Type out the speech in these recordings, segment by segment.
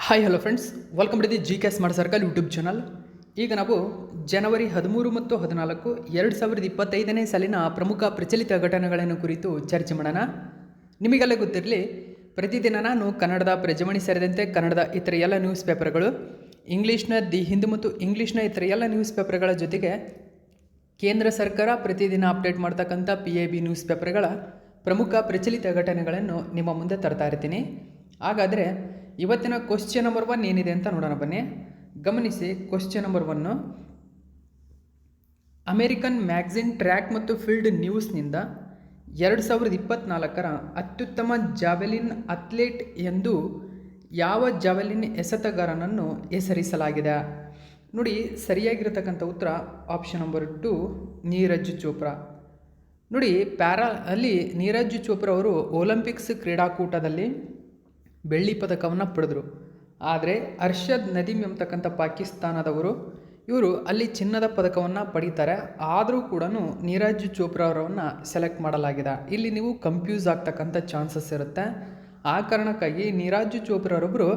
Hi hello friends, welcome to the GK smart circle YouTube channel. ಈಗ ನಾವು ಜನವರಿ 13 ಮತ್ತು 14, 2025ನೇ ಸಾಲಿನ ಪ್ರಮುಖ ಪ್ರಚಲಿತ ಘಟನೆಗಳನ್ನು ಕುರಿತು ಚರ್ಚೆ ಮಾಡೋಣ. ನಿಮಗೆಲ್ಲ ಗೊತ್ತಿರಲಿ, ಪ್ರತಿದಿನ ನಾನು ಕನ್ನಡದ ಪ್ರಜಾವಾಣಿ ಸೇರಿದಂತೆ ಕನ್ನಡದ ಇತರ ಎಲ್ಲ ನ್ಯೂಸ್ ಪೇಪರ್ಗಳು, ಇಂಗ್ಲೀಷ್ನ ದಿ ಹಿಂದೂ ಮತ್ತು ಇಂಗ್ಲೀಷ್ನ ಇತರ ಎಲ್ಲ ನ್ಯೂಸ್ ಪೇಪರ್ಗಳ ಜೊತೆಗೆ ಕೇಂದ್ರ ಸರ್ಕಾರ ಪ್ರತಿದಿನ ಅಪ್ಡೇಟ್ ಮಾಡ್ತಕ್ಕಂಥ PIB ನ್ಯೂಸ್ ಪೇಪರ್ಗಳ ಪ್ರಮುಖ ಪ್ರಚಲಿತ ಘಟನೆಗಳನ್ನು ನಿಮ್ಮ ಮುಂದೆ ತರ್ತಾ ಇರ್ತೀನಿ. ಹಾಗಾದರೆ ಇವತ್ತಿನ ಕ್ವಶ್ಚನ್ ನಂಬರ್ 1 ಏನಿದೆ ಅಂತ ನೋಡೋಣ ಬನ್ನಿ. ಗಮನಿಸಿ, question number 1, American magazine track ಮತ್ತು ಫೀಲ್ಡ್ ನ್ಯೂಸ್ನಿಂದ 2024ರ ಅತ್ಯುತ್ತಮ ಜಾವೆಲಿನ್ ಅಥ್ಲೇಟ್ ಎಂದು ಯಾವ ಜಾವೆಲಿನ್ ಎಸೆತಗಾರನನ್ನು ಹೆಸರಿಸಲಾಗಿದೆ? ನೋಡಿ, ಸರಿಯಾಗಿರತಕ್ಕಂಥ ಉತ್ತರ ಆಪ್ಷನ್ ನಂಬರ್ 2, ನೀರಜ್ ಚೋಪ್ರಾ. ನೋಡಿ, ಅಲ್ಲಿ ನೀರಜ್ ಚೋಪ್ರಾ ಅವರು ಒಲಿಂಪಿಕ್ಸ್ ಕ್ರೀಡಾಕೂಟದಲ್ಲಿ ಬೆಳ್ಳಿ ಪದಕವನ್ನು ಪಡೆದರು. ಆದರೆ ಅರ್ಷದ್ ನದೀಮ್ ಎಂಬತಕ್ಕಂಥ ಪಾಕಿಸ್ತಾನದವರು ಇವರು ಅಲ್ಲಿ ಚಿನ್ನದ ಪದಕವನ್ನು ಪಡೀತಾರೆ. ಆದರೂ ಕೂಡ ನೀರಜ್ ಚೋಪ್ರಾ ಅವರನ್ನು ಸೆಲೆಕ್ಟ್ ಮಾಡಲಾಗಿದೆ. ಇಲ್ಲಿ ನೀವು ಕನ್ಫ್ಯೂಸ್ ಆಗ್ತಕ್ಕಂಥ ಚಾನ್ಸಸ್ ಇರುತ್ತೆ. ಆ ಕಾರಣಕ್ಕಾಗಿ ನೀರಜ್ ಚೋಪ್ರಾರೊಬ್ಬರು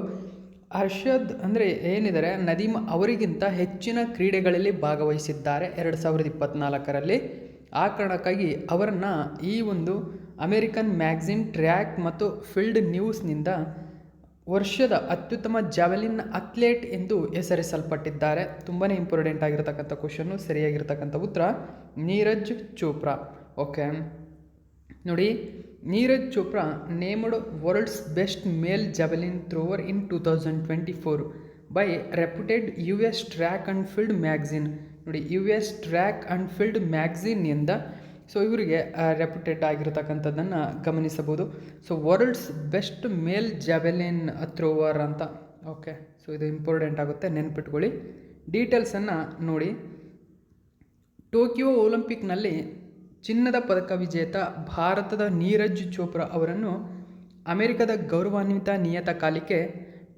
ಅರ್ಷದ್ ಅಂದರೆ ಏನಿದ್ದಾರೆ ನದೀಮ್ ಅವರಿಗಿಂತ ಹೆಚ್ಚಿನ ಕ್ರೀಡೆಗಳಲ್ಲಿ ಭಾಗವಹಿಸಿದ್ದಾರೆ 2024ರಲ್ಲಿ. ಆ ಕಾರಣಕ್ಕಾಗಿ ಅವರನ್ನು ಈ ಒಂದು ಅಮೇರಿಕನ್ ಮ್ಯಾಗಝಿನ್ ಟ್ರ್ಯಾಕ್ ಮತ್ತು ಫೀಲ್ಡ್ ನ್ಯೂಸ್ನಿಂದ ವರ್ಷದ ಅತ್ಯುತ್ತಮ ಜಾವೆಲಿನ್ ಅಥ್ಲೇಟ್ ಎಂದು ಹೆಸರಿಸಲ್ಪಟ್ಟಿದ್ದಾರೆ. ತುಂಬಾ ಇಂಪಾರ್ಟೆಂಟ್ ಆಗಿರತಕ್ಕಂಥ ಕ್ವಶನ್ನು. ಸರಿಯಾಗಿರ್ತಕ್ಕಂಥ ಉತ್ತರ ನೀರಜ್ ಚೋಪ್ರಾ. ಓಕೆ, ನೋಡಿ, Neeraj Chopra named world's best male javelin thrower in 2024 by reputed US track and field magazine. ನೋಡಿ, US ಟ್ರ್ಯಾಕ್ ಆ್ಯಂಡ್ ಫೀಲ್ಡ್ ಮ್ಯಾಗಝಿನ್ನಿಂದ ಇವರಿಗೆ ರೆಪ್ಯೂಟೆಡ್ ಆಗಿರತಕ್ಕಂಥದ್ದನ್ನು ಗಮನಿಸಬಹುದು. World's best male javelin thrower ಅಂತ. ಓಕೆ, ಇದು ಇಂಪಾರ್ಟೆಂಟ್ ಆಗುತ್ತೆ, ನೆನ್ಪಿಟ್ಕೊಳ್ಳಿ. ಡೀಟೇಲ್ಸನ್ನು ನೋಡಿ. ಟೋಕಿಯೋ ಒಲಿಂಪಿಕ್ನಲ್ಲಿ ಚಿನ್ನದ ಪದಕ ವಿಜೇತ ಭಾರತದ ನೀರಜ್ ಚೋಪ್ರಾ ಅವರನ್ನು ಅಮೆರಿಕದ ಗೌರವಾನ್ವಿತ ನಿಯತಕಾಲಿಕೆ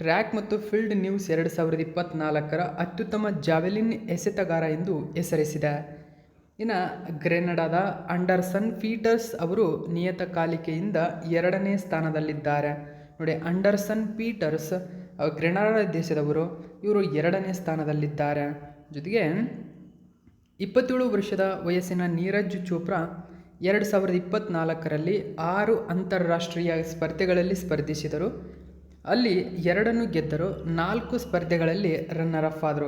ಟ್ರ್ಯಾಕ್ ಮತ್ತು ಫೀಲ್ಡ್ ನ್ಯೂಸ್ 2024ರ ಅತ್ಯುತ್ತಮ ಜಾವೆಲಿನ್ ಎಸೆತಗಾರ ಎಂದು ಹೆಸರಿಸಿದೆ. ಇನ್ನು ಗ್ರೆನಡಾದ ಅಂಡರ್ಸನ್ ಪೀಟರ್ಸ್ ಅವರು ನಿಯತಕಾಲಿಕೆಯಿಂದ 2ನೇ ಸ್ಥಾನದಲ್ಲಿದ್ದಾರೆ. ನೋಡಿ, ಅಂಡರ್ಸನ್ ಪೀಟರ್ಸ್ ಗ್ರೆನಡಾ ದೇಶದವರು, ಇವರು 2ನೇ ಸ್ಥಾನದಲ್ಲಿದ್ದಾರೆ. ಜೊತೆಗೆ 27 ವರ್ಷದ ವಯಸ್ಸಿನ ನೀರಜ್ ಚೋಪ್ರಾ 2024ರಲ್ಲಿ 6 ಅಂತಾರಾಷ್ಟ್ರೀಯ ಸ್ಪರ್ಧೆಗಳಲ್ಲಿ ಸ್ಪರ್ಧಿಸಿದರು. ಅಲ್ಲಿ 2 ಗೆದ್ದರು, 4 ಸ್ಪರ್ಧೆಗಳಲ್ಲಿ ರನ್ನರ್ ಅಪ್ ಆದರು.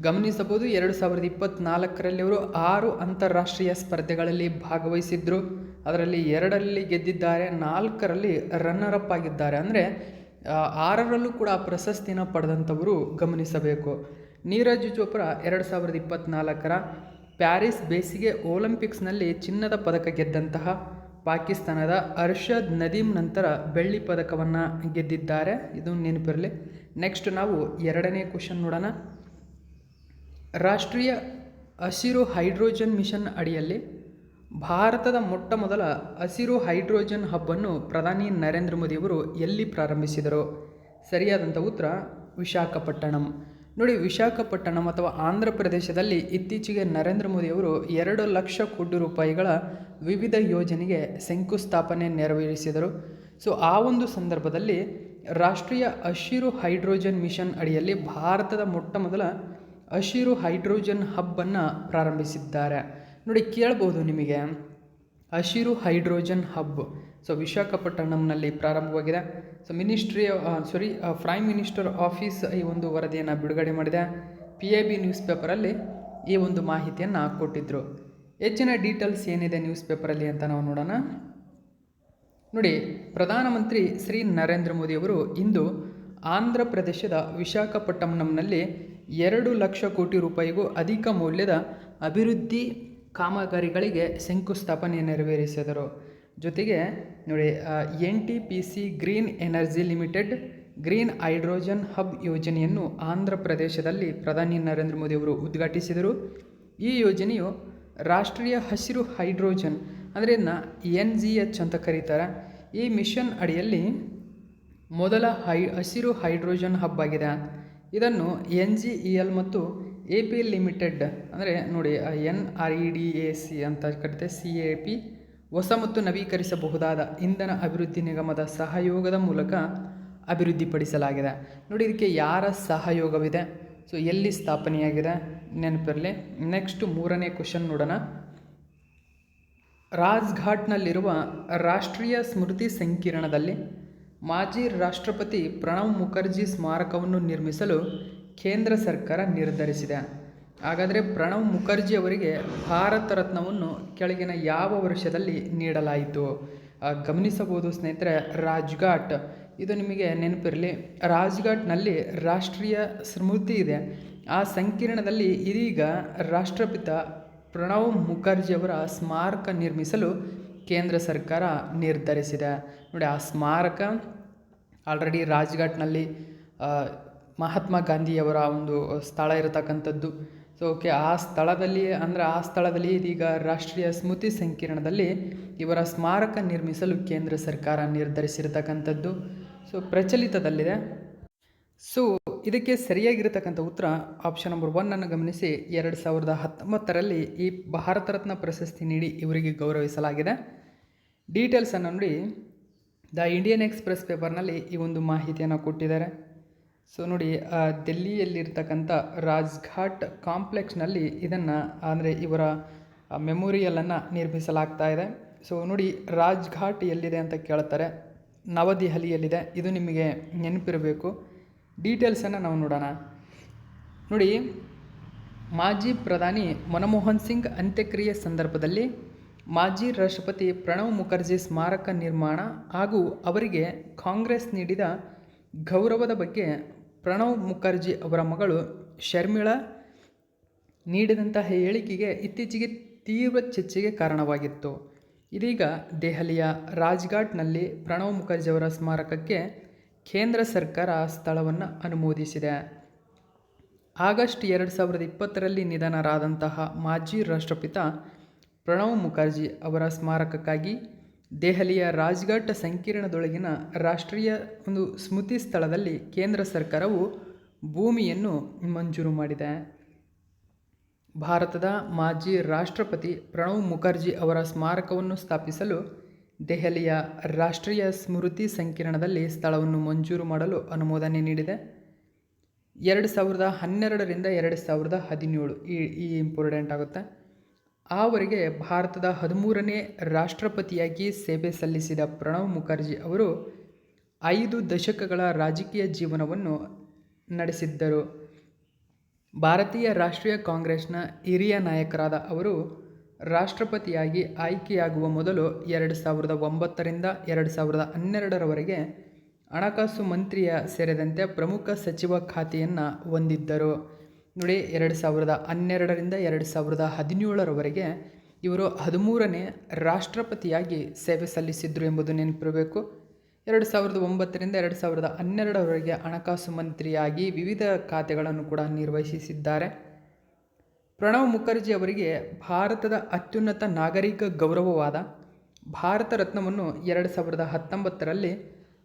ಗಮನಿಸಬಹುದು, 2024ರಲ್ಲಿ ಅವರು 6 ಅಂತಾರಾಷ್ಟ್ರೀಯ ಸ್ಪರ್ಧೆಗಳಲ್ಲಿ ಭಾಗವಹಿಸಿದ್ರು. ಅದರಲ್ಲಿ 2ರಲ್ಲಿ ಗೆದ್ದಿದ್ದಾರೆ, 4ರಲ್ಲಿ ರನ್ನರ್ ಅಪ್ ಆಗಿದ್ದಾರೆ. ಅಂದರೆ 6ರಲ್ಲೂ ಕೂಡ ಪ್ರಶಸ್ತಿನ ಪಡೆದಂಥವರು ಗಮನಿಸಬೇಕು. ನೀರಜ್ ಚೋಪ್ರಾ 2024ರ ಪ್ಯಾರಿಸ್ ಬೇಸಿಗೆ ಒಲಿಂಪಿಕ್ಸ್ನಲ್ಲಿ ಚಿನ್ನದ ಪದಕ ಗೆದ್ದಂತಹ ಪಾಕಿಸ್ತಾನದ ಅರ್ಷದ್ ನದೀಮ್ ನಂತರ ಬೆಳ್ಳಿ ಪದಕವನ್ನು ಗೆದ್ದಿದ್ದಾರೆ. ಇದು ನೆನಪಿರಲಿ. ನೆಕ್ಸ್ಟ್ ನಾವು 2ನೇ ಕ್ವಶನ್ ನೋಡೋಣ. ರಾಷ್ಟ್ರೀಯ ಹಸಿರು ಹೈಡ್ರೋಜನ್ ಮಿಷನ್ ಅಡಿಯಲ್ಲಿ ಭಾರತದ ಮೊಟ್ಟ ಮೊದಲ ಹಸಿರು ಹೈಡ್ರೋಜನ್ ಹಬ್ಬನ್ನು ಪ್ರಧಾನಿ ನರೇಂದ್ರ ಮೋದಿಯವರು ಎಲ್ಲಿ ಪ್ರಾರಂಭಿಸಿದರು? ಸರಿಯಾದಂಥ ಉತ್ತರ ವಿಶಾಖಪಟ್ಟಣಂ. ನೋಡಿ, ವಿಶಾಖಪಟ್ಟಣಂ ಅಥವಾ ಆಂಧ್ರ ಪ್ರದೇಶದಲ್ಲಿ ಇತ್ತೀಚೆಗೆ ನರೇಂದ್ರ ಮೋದಿಯವರು 2 ಲಕ್ಷ ಕೋಟಿ ರೂಪಾಯಿಗಳ ವಿವಿಧ ಯೋಜನೆಗೆ ಶಂಕುಸ್ಥಾಪನೆ ನೆರವೇರಿಸಿದರು. ಆ ಒಂದು ಸಂದರ್ಭದಲ್ಲಿ ರಾಷ್ಟ್ರೀಯ ಹಸಿರು ಹೈಡ್ರೋಜನ್ ಮಿಷನ್ ಅಡಿಯಲ್ಲಿ ಭಾರತದ ಮೊಟ್ಟ ಮೊದಲ ಹಸಿರು ಹೈಡ್ರೋಜನ್ ಹಬ್ಬನ್ನು ಪ್ರಾರಂಭಿಸಿದ್ದಾರೆ. ನೋಡಿ, ಕೇಳ್ಬೋದು ನಿಮಗೆ ಹಸಿರು ಹೈಡ್ರೋಜನ್ ಹಬ್. ವಿಶಾಖಪಟ್ಟಣಂನಲ್ಲಿ ಪ್ರಾರಂಭವಾಗಿದೆ. ಪ್ರೈಮ್ ಮಿನಿಸ್ಟರ್ ಆಫೀಸ್ ಈ ಒಂದು ವರದಿಯನ್ನು ಬಿಡುಗಡೆ ಮಾಡಿದೆ. PIB ನ್ಯೂಸ್ ಪೇಪರಲ್ಲಿ ಈ ಒಂದು ಮಾಹಿತಿಯನ್ನು ಕೊಟ್ಟಿದ್ದರು. ಹೆಚ್ಚಿನ ಡೀಟೇಲ್ಸ್ ಏನಿದೆ ನ್ಯೂಸ್ ಪೇಪರಲ್ಲಿ ಅಂತ ನಾವು ನೋಡೋಣ. ನೋಡಿ, ಪ್ರಧಾನಮಂತ್ರಿ ಶ್ರೀ ನರೇಂದ್ರ ಮೋದಿಯವರು ಇಂದು ಆಂಧ್ರ ಪ್ರದೇಶದ ವಿಶಾಖಪಟ್ಟಣಂನಲ್ಲಿ 2 ಲಕ್ಷ ಕೋಟಿ ರೂಪಾಯಿಗೂ ಅಧಿಕ ಮೌಲ್ಯದ ಅಭಿವೃದ್ಧಿ ಕಾಮಗಾರಿಗಳಿಗೆ ಶಂಕುಸ್ಥಾಪನೆ ನೆರವೇರಿಸಿದರು. ಜೊತೆಗೆ ನೋಡಿ, NTPC green energy limited green hydrogen hub ಯೋಜನೆಯನ್ನು ಆಂಧ್ರ ಪ್ರದೇಶದಲ್ಲಿ ಪ್ರಧಾನಿ ನರೇಂದ್ರ ಮೋದಿಯವರು ಉದ್ಘಾಟಿಸಿದರು. ಈ ಯೋಜನೆಯು ರಾಷ್ಟ್ರೀಯ ಹಸಿರು ಹೈಡ್ರೋಜನ್ ಅಂದರೆ NGH ಅಂತ ಕರೀತಾರೆ. ಈ ಮಿಷನ್ ಅಡಿಯಲ್ಲಿ ಮೊದಲ ಹಸಿರು ಹೈಡ್ರೋಜನ್ ಹಬ್ ಆಗಿದೆ. ಇದನ್ನು NGEL ಮತ್ತು AP ಲಿಮಿಟೆಡ್ ಅಂದರೆ ನೋಡಿ NREDAC ಅಂತ ಕರೀತಾರೆ, CAP ಹೊಸ ಮತ್ತು ನವೀಕರಿಸಬಹುದಾದ ಇಂಧನ ಅಭಿವೃದ್ಧಿ ನಿಗಮದ ಸಹಯೋಗದ ಮೂಲಕ ಅಭಿವೃದ್ಧಿಪಡಿಸಲಾಗಿದೆ. ನೋಡಿ ಇದಕ್ಕೆ ಯಾರ ಸಹಯೋಗವಿದೆ, ಸೊ ಎಲ್ಲಿ ಸ್ಥಾಪನೆಯಾಗಿದೆ ನೆನಪಿರಲಿ. ನೆಕ್ಸ್ಟ್ 3ನೇ ಕ್ವಶನ್ ನೋಡೋಣ. ರಾಜ್ಘಾಟ್ನಲ್ಲಿರುವ ರಾಷ್ಟ್ರೀಯ ಸ್ಮೃತಿ ಸಂಕೀರ್ಣದಲ್ಲಿ ಮಾಜಿ ರಾಷ್ಟ್ರಪತಿ ಪ್ರಣವ್ ಮುಖರ್ಜಿ ಸ್ಮಾರಕವನ್ನು ನಿರ್ಮಿಸಲು ಕೇಂದ್ರ ಸರ್ಕಾರ ನಿರ್ಧರಿಸಿದೆ. ಹಾಗಾದರೆ ಪ್ರಣವ್ ಮುಖರ್ಜಿ ಅವರಿಗೆ ಭಾರತ ರತ್ನವನ್ನು ಕೆಳಗಿನ ಯಾವ ವರ್ಷದಲ್ಲಿ ನೀಡಲಾಯಿತು? ಗಮನಿಸಬಹುದು ಸ್ನೇಹಿತರೆ, ರಾಜ್ಘಾಟ್ ಇದು ನಿಮಗೆ ನೆನಪಿರಲಿ. ರಾಜ್ಘಾಟ್ನಲ್ಲಿ ರಾಷ್ಟ್ರೀಯ ಸ್ಮೃತಿ ಇದೆ. ಆ ಸಂಕೀರ್ಣದಲ್ಲಿ ಇದೀಗ ರಾಷ್ಟ್ರಪಿತ ಪ್ರಣವ್ ಮುಖರ್ಜಿ ಅವರ ಸ್ಮಾರಕ ನಿರ್ಮಿಸಲು ಕೇಂದ್ರ ಸರ್ಕಾರ ನಿರ್ಧರಿಸಿದೆ. ನೋಡಿ, ಆ ಸ್ಮಾರಕ ಆಲ್ರೆಡಿ ರಾಜ್ಘಾಟ್ನಲ್ಲಿ ಮಹಾತ್ಮ ಗಾಂಧಿಯವರ ಒಂದು ಸ್ಥಳ ಇರತಕ್ಕಂಥದ್ದು. ಸೊ ಓಕೆ, ಆ ಸ್ಥಳದಲ್ಲಿ ಇದೀಗ ರಾಷ್ಟ್ರೀಯ ಸ್ಮೃತಿ ಸಂಕೀರ್ಣದಲ್ಲಿ ಇವರ ಸ್ಮಾರಕ ನಿರ್ಮಿಸಲು ಕೇಂದ್ರ ಸರ್ಕಾರ ನಿರ್ಧರಿಸಿರತಕ್ಕಂಥದ್ದು. ಸೊ ಪ್ರಚಲಿತದಲ್ಲಿದೆ. ಸೊ ಇದಕ್ಕೆ ಸರಿಯಾಗಿರತಕ್ಕಂಥ ಉತ್ತರ ಆಪ್ಷನ್ ನಂಬರ್ 1 ಗಮನಿಸಿ. 2019ರಲ್ಲಿ ಈ ಭಾರತ ರತ್ನ ಪ್ರಶಸ್ತಿ ನೀಡಿ ಇವರಿಗೆ ಗೌರವಿಸಲಾಗಿದೆ. ಡೀಟೇಲ್ಸನ್ನು ನೋಡಿ, ದ ಇಂಡಿಯನ್ ಎಕ್ಸ್‌ಪ್ರೆಸ್ ಪೇಪರ್ನಲ್ಲಿ ಈ ಒಂದು ಮಾಹಿತಿಯನ್ನು ಕೊಟ್ಟಿದ್ದಾರೆ. ಸೊ ನೋಡಿ, ದಿಲ್ಲಿಯಲ್ಲಿರ್ತಕ್ಕಂಥ ರಾಜ್ಘಾಟ್ ಕಾಂಪ್ಲೆಕ್ಸ್ನಲ್ಲಿ ಇದನ್ನು ಅಂದರೆ ಇವರ ಮೆಮೋರಿಯಲನ್ನು ನಿರ್ಮಿಸಲಾಗ್ತಾ ಇದೆ. ಸೊ ನೋಡಿ, ರಾಜ್ಘಾಟ್ ಎಲ್ಲಿದೆ ಅಂತ ಕೇಳ್ತಾರೆ. ನವದೆಹಲಿಯಲ್ಲಿದೆ. ಇದು ನಿಮಗೆ ನೆನಪಿರಬೇಕು. ಡೀಟೇಲ್ಸನ್ನು ನಾವು ನೋಡೋಣ. ನೋಡಿ, ಮಾಜಿ ಪ್ರಧಾನಿ ಮನಮೋಹನ್ ಸಿಂಗ್ ಅಂತ್ಯಕ್ರಿಯೆ ಸಂದರ್ಭದಲ್ಲಿ ಮಾಜಿ ರಾಷ್ಟ್ರಪತಿ ಪ್ರಣವ್ ಮುಖರ್ಜಿ ಸ್ಮಾರಕ ನಿರ್ಮಾಣ ಹಾಗೂ ಅವರಿಗೆ ಕಾಂಗ್ರೆಸ್ ನೀಡಿದ ಗೌರವದ ಬಗ್ಗೆ ಪ್ರಣವ್ ಮುಖರ್ಜಿ ಅವರ ಮಗಳು ಶರ್ಮಿಳಾ ನೀಡಿದಂತಹ ಹೇಳಿಕೆಗೆ ಇತ್ತೀಚೆಗೆ ತೀವ್ರ ಚರ್ಚೆಗೆ ಕಾರಣವಾಗಿತ್ತು. ಇದೀಗ ದೆಹಲಿಯ ರಾಜ್ಘಾಟ್ನಲ್ಲಿ ಪ್ರಣವ್ ಮುಖರ್ಜಿ ಅವರ ಸ್ಮಾರಕಕ್ಕೆ ಕೇಂದ್ರ ಸರ್ಕಾರ ಸ್ಥಳವನ್ನು ಅನುಮೋದಿಸಿದೆ. ಆಗಸ್ಟ್ 2020ರಲ್ಲಿ ನಿಧನರಾದಂತಹ ಮಾಜಿ ರಾಷ್ಟ್ರಪಿತ ಪ್ರಣವ್ ಮುಖರ್ಜಿ ಅವರ ಸ್ಮಾರಕಕ್ಕಾಗಿ ದೆಹಲಿಯ ರಾಜ್ಘಾಟ್ ಸಂಕೀರ್ಣದೊಳಗಿನ ರಾಷ್ಟ್ರೀಯ ಒಂದು ಸ್ಮೃತಿ ಸ್ಥಳದಲ್ಲಿ ಕೇಂದ್ರ ಸರ್ಕಾರವು ಭೂಮಿಯನ್ನು ಮಂಜೂರು ಮಾಡಿದೆ. ಭಾರತದ ಮಾಜಿ ರಾಷ್ಟ್ರಪತಿ ಪ್ರಣವ್ ಮುಖರ್ಜಿ ಅವರ ಸ್ಮಾರಕವನ್ನು ಸ್ಥಾಪಿಸಲು ದೆಹಲಿಯ ರಾಷ್ಟ್ರೀಯ ಸ್ಮೃತಿ ಸಂಕೀರ್ಣದಲ್ಲಿ ಸ್ಥಳವನ್ನು ಮಂಜೂರು ಮಾಡಲು ಅನುಮೋದನೆ ನೀಡಿದೆ. 2012ರಿಂದ 2017 ಈ ಇಂಪಾರ್ಟೆಂಟ್ ಆಗುತ್ತೆ. ಆವರೆಗೆ ಭಾರತದ 13ನೇ ರಾಷ್ಟ್ರಪತಿಯಾಗಿ ಸೇವೆ ಸಲ್ಲಿಸಿದ ಪ್ರಣವ್ ಮುಖರ್ಜಿ ಅವರು 5 ದಶಕಗಳ ರಾಜಕೀಯ ಜೀವನವನ್ನು ನಡೆಸಿದ್ದರು. ಭಾರತೀಯ ರಾಷ್ಟ್ರೀಯ ಕಾಂಗ್ರೆಸ್ನ ಹಿರಿಯ ನಾಯಕರಾದ ಅವರು ರಾಷ್ಟ್ರಪತಿಯಾಗಿ ಆಯ್ಕೆಯಾಗುವ ಮೊದಲು 2009ರಿಂದ 2012ರವರೆಗೆ ಹಣಕಾಸು ಮಂತ್ರಿಯ ಸೇರಿದಂತೆ ಪ್ರಮುಖ ಸಚಿವ ಖಾತೆಯನ್ನು ಹೊಂದಿದ್ದರು. ನೋಡಿ, 2012ರಿಂದ 2017ರವರೆಗೆ ಇವರು 13ನೇ ರಾಷ್ಟ್ರಪತಿಯಾಗಿ ಸೇವೆ ಸಲ್ಲಿಸಿದ್ರು ಎಂಬುದು ನೆನಪಿರಬೇಕು. 2009ರಿಂದ 2012ರವರೆಗೆ ಹಣಕಾಸು ಮಂತ್ರಿಯಾಗಿ ವಿವಿಧ ಖಾತೆಗಳನ್ನು ಕೂಡ ನಿರ್ವಹಿಸಿದ್ದಾರೆ. ಪ್ರಣವ್ ಮುಖರ್ಜಿ ಅವರಿಗೆ ಭಾರತದ ಅತ್ಯುನ್ನತ ನಾಗರಿಕ ಗೌರವವಾದ ಭಾರತ ರತ್ನವನ್ನು 2019ರಲ್ಲಿ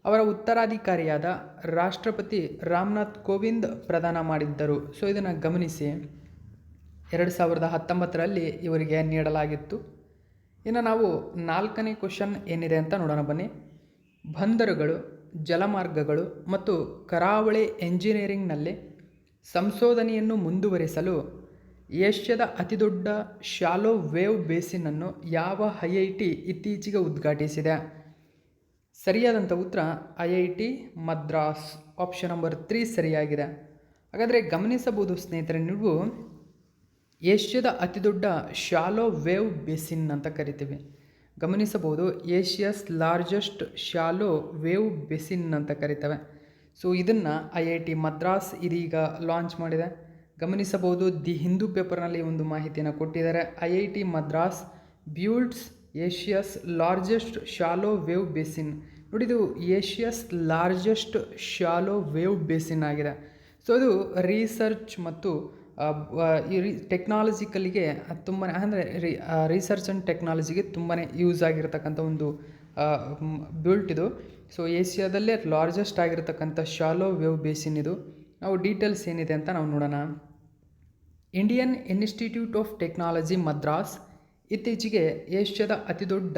ಅವರ ಉತ್ತರಾಧಿಕಾರಿಯಾದ ರಾಷ್ಟ್ರಪತಿ ರಾಮನಾಥ್ ಕೋವಿಂದ್ ಪ್ರದಾನ ಮಾಡಿದ್ದರು. ಸೊ ಇದನ್ನು ಗಮನಿಸಿ, 2019ರಲ್ಲಿ ಇವರಿಗೆ ನೀಡಲಾಗಿತ್ತು. ಇನ್ನು ನಾವು 4ನೇ ಕ್ವಶನ್ ಏನಿದೆ ಅಂತ ನೋಡೋಣ ಬನ್ನಿ. ಬಂದರುಗಳು, ಜಲಮಾರ್ಗಗಳು ಮತ್ತು ಕರಾವಳಿ ಎಂಜಿನಿಯರಿಂಗ್ನಲ್ಲಿ ಸಂಶೋಧನೆಯನ್ನು ಮುಂದುವರಿಸಲು ಏಷ್ಯಾದ ಅತಿದೊಡ್ಡ ಶಾಲೋ ವೇವ್ ಬೇಸಿನನ್ನು ಯಾವ IIT ಇತ್ತೀಚೆಗೆ ಉದ್ಘಾಟಿಸಿದೆ? ಸರಿಯಾದಂಥ ಉತ್ತರ IIT ಮದ್ರಾಸ್. ಆಪ್ಷನ್ ನಂಬರ್ 3 ಸರಿಯಾಗಿದೆ. ಹಾಗಾದರೆ ಗಮನಿಸಬಹುದು ಸ್ನೇಹಿತರೆ, ನೀವು ಏಷ್ಯಾದ ಅತಿದೊಡ್ಡ ಶಾಲೋ ವೇವ್ ಬೇಸಿನ್ ಅಂತ ಕರಿತೀವಿ. ಗಮನಿಸಬಹುದು, Asia's largest shallow wave basin ಅಂತ ಕರಿತೇವೆ. ಸೊ ಇದನ್ನು IIT ಮದ್ರಾಸ್ ಇದೀಗ ಲಾಂಚ್ ಮಾಡಿದೆ. ಗಮನಿಸಬಹುದು, ದಿ ಹಿಂದೂ ಪೇಪರ್ನಲ್ಲಿ ಒಂದು ಮಾಹಿತಿಯನ್ನು ಕೊಟ್ಟಿದ್ದಾರೆ. IIT Madras builds Asia's largest shallow wave basin. ನೋಡಿ, ಇದು Asia's largest shallow wave basin ಆಗಿದೆ. ಸೊ ಅದು ರಿಸರ್ಚ್ ಮತ್ತು ಈ ಟೆಕ್ನಾಲಜಿಕಲಿಗೆ ತುಂಬಾ ಅಂದರೆ ರಿಸರ್ಚ್ ಆ್ಯಂಡ್ ಟೆಕ್ನಾಲಜಿಗೆ ತುಂಬಾ ಯೂಸ್ ಆಗಿರತಕ್ಕಂಥ ಒಂದು ಬ್ಯೂಲ್ಟ್ ಇದು. ಸೊ ಏಷ್ಯಾದಲ್ಲೇ ಲಾರ್ಜೆಸ್ಟ್ ಆಗಿರತಕ್ಕಂಥ ಶಾಲೋ ವೇವ್ ಬೇಸಿನ್ ಇದು. ನಾವು ಡೀಟೇಲ್ಸ್ ಏನಿದೆ ಅಂತ ನಾವು ನೋಡೋಣ. Indian institute of technology Madras ಇತ್ತೀಚೆಗೆ ಏಷ್ಯಾದ ಅತಿದೊಡ್ಡ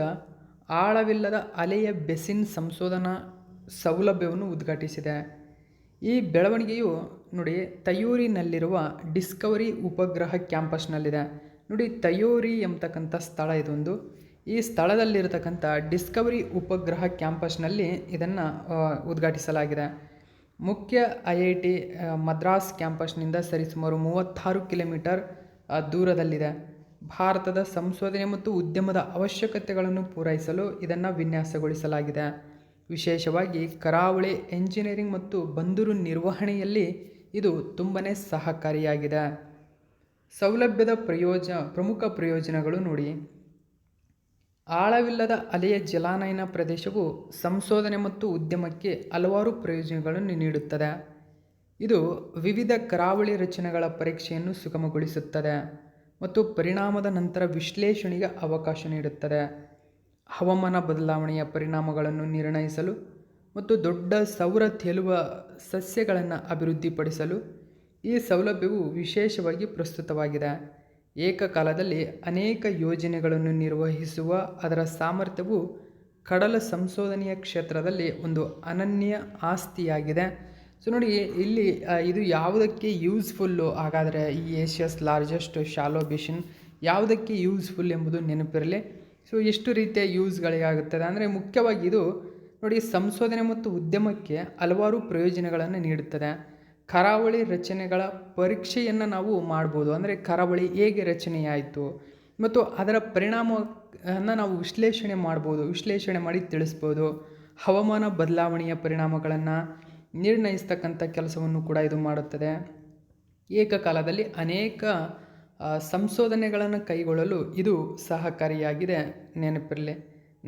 ಆಳವಿಲ್ಲದ ಅಲೆಯ ಬೇಸಿನ್ ಸಂಶೋಧನಾ ಸೌಲಭ್ಯವನ್ನು ಉದ್ಘಾಟಿಸಿದೆ. ಈ ಬೆಳವಣಿಗೆಯು ನೋಡಿ ತಯೂರಿನಲ್ಲಿರುವ ಡಿಸ್ಕವರಿ ಉಪಗ್ರಹ ಕ್ಯಾಂಪಸ್ನಲ್ಲಿದೆ. ನೋಡಿ ತಯೂರಿ ಎಂಬತಕ್ಕಂಥ ಸ್ಥಳ ಇದೊಂದು. ಈ ಸ್ಥಳದಲ್ಲಿರತಕ್ಕಂಥ ಡಿಸ್ಕವರಿ ಉಪಗ್ರಹ ಕ್ಯಾಂಪಸ್ನಲ್ಲಿ ಇದನ್ನು ಉದ್ಘಾಟಿಸಲಾಗಿದೆ. ಮುಖ್ಯ IIT ಮದ್ರಾಸ್ ಕ್ಯಾಂಪಸ್ನಿಂದ ಸರಿಸುಮಾರು 36 ಕಿಲೋಮೀಟರ್ ದೂರದಲ್ಲಿದೆ. ಭಾರತದ ಸಂಶೋಧನೆ ಮತ್ತು ಉದ್ಯಮದ ಅವಶ್ಯಕತೆಗಳನ್ನು ಪೂರೈಸಲು ಇದನ್ನು ವಿನ್ಯಾಸಗೊಳಿಸಲಾಗಿದೆ. ವಿಶೇಷವಾಗಿ ಕರಾವಳಿ ಎಂಜಿನಿಯರಿಂಗ್ ಮತ್ತು ಬಂದರು ನಿರ್ವಹಣೆಯಲ್ಲಿ ಇದು ತುಂಬನೇ ಸಹಕಾರಿಯಾಗಿದೆ. ಸೌಲಭ್ಯದ ಪ್ರಮುಖ ಪ್ರಯೋಜನಗಳು ನೋಡಿ, ಆಳವಿಲ್ಲದ ಅಲೆಯ ಜಲಾನಯನ ಪ್ರದೇಶವು ಸಂಶೋಧನೆ ಮತ್ತು ಉದ್ಯಮಕ್ಕೆ ಹಲವಾರು ಪ್ರಯೋಜನಗಳನ್ನು ನೀಡುತ್ತದೆ. ಇದು ವಿವಿಧ ಕರಾವಳಿ ರಚನೆಗಳ ಪರೀಕ್ಷೆಯನ್ನು ಸುಗಮಗೊಳಿಸುತ್ತದೆ ಮತ್ತು ಪರಿಣಾಮದ ನಂತರ ವಿಶ್ಲೇಷಣೆಗೆ ಅವಕಾಶ ನೀಡುತ್ತದೆ. ಹವಾಮಾನ ಬದಲಾವಣೆಯ ಪರಿಣಾಮಗಳನ್ನು ನಿರ್ಣಯಿಸಲು ಮತ್ತು ದೊಡ್ಡ ಸೌರ ತೇಲುವ ಸಸ್ಯಗಳನ್ನು ಅಭಿವೃದ್ಧಿಪಡಿಸಲು ಈ ಸೌಲಭ್ಯವು ವಿಶೇಷವಾಗಿ ಪ್ರಸ್ತುತವಾಗಿದೆ. ಏಕಕಾಲದಲ್ಲಿ ಅನೇಕ ಯೋಜನೆಗಳನ್ನು ನಿರ್ವಹಿಸುವ ಅದರ ಸಾಮರ್ಥ್ಯವು ಕಡಲ ಸಂಶೋಧನೆಯ ಕ್ಷೇತ್ರದಲ್ಲಿ ಒಂದು ಅನನ್ಯ ಆಸ್ತಿಯಾಗಿದೆ. ಸೊ ನೋಡಿ, ಇಲ್ಲಿ ಇದು ಯಾವುದಕ್ಕೆ ಯೂಸ್ಫುಲ್ಲು, ಹಾಗಾದರೆ ಈ ಏಷ್ಯಾಸ್ ಲಾರ್ಜೆಸ್ಟ್ ಶಾಲೋ ಬೇಸಿನ್ ಯಾವುದಕ್ಕೆ ಯೂಸ್ಫುಲ್ ಎಂಬುದು ನೆನಪಿರಲಿ. ಸೊ ಎಷ್ಟು ರೀತಿಯ ಯೂಸ್ಗಳಿಗಾಗುತ್ತದೆ ಅಂದರೆ, ಮುಖ್ಯವಾಗಿ ಇದು ನೋಡಿ ಸಂಶೋಧನೆ ಮತ್ತು ಉದ್ಯಮಕ್ಕೆ ಹಲವಾರು ಪ್ರಯೋಜನಗಳನ್ನು ನೀಡುತ್ತದೆ. ಕರಾವಳಿ ರಚನೆಗಳ ಪರೀಕ್ಷೆಯನ್ನು ನಾವು ಮಾಡ್ಬೋದು. ಅಂದರೆ ಕರಾವಳಿ ಹೇಗೆ ರಚನೆಯಾಯಿತು ಮತ್ತು ಅದರ ಪರಿಣಾಮವನ್ನು ನಾವು ವಿಶ್ಲೇಷಣೆ ಮಾಡ್ಬೋದು, ವಿಶ್ಲೇಷಣೆ ಮಾಡಿ ತಿಳಿಸ್ಬೋದು. ಹವಾಮಾನ ಬದಲಾವಣೆಯ ಪರಿಣಾಮಗಳನ್ನು ನಿರ್ಣಯಿಸ್ತಕ್ಕಂಥ ಕೆಲಸವನ್ನು ಕೂಡ ಇದು ಮಾಡುತ್ತದೆ. ಏಕಕಾಲದಲ್ಲಿ ಅನೇಕ ಸಂಶೋಧನೆಗಳನ್ನು ಕೈಗೊಳ್ಳಲು ಇದು ಸಹಕಾರಿಯಾಗಿದೆ, ನೆನಪಿರಲಿ.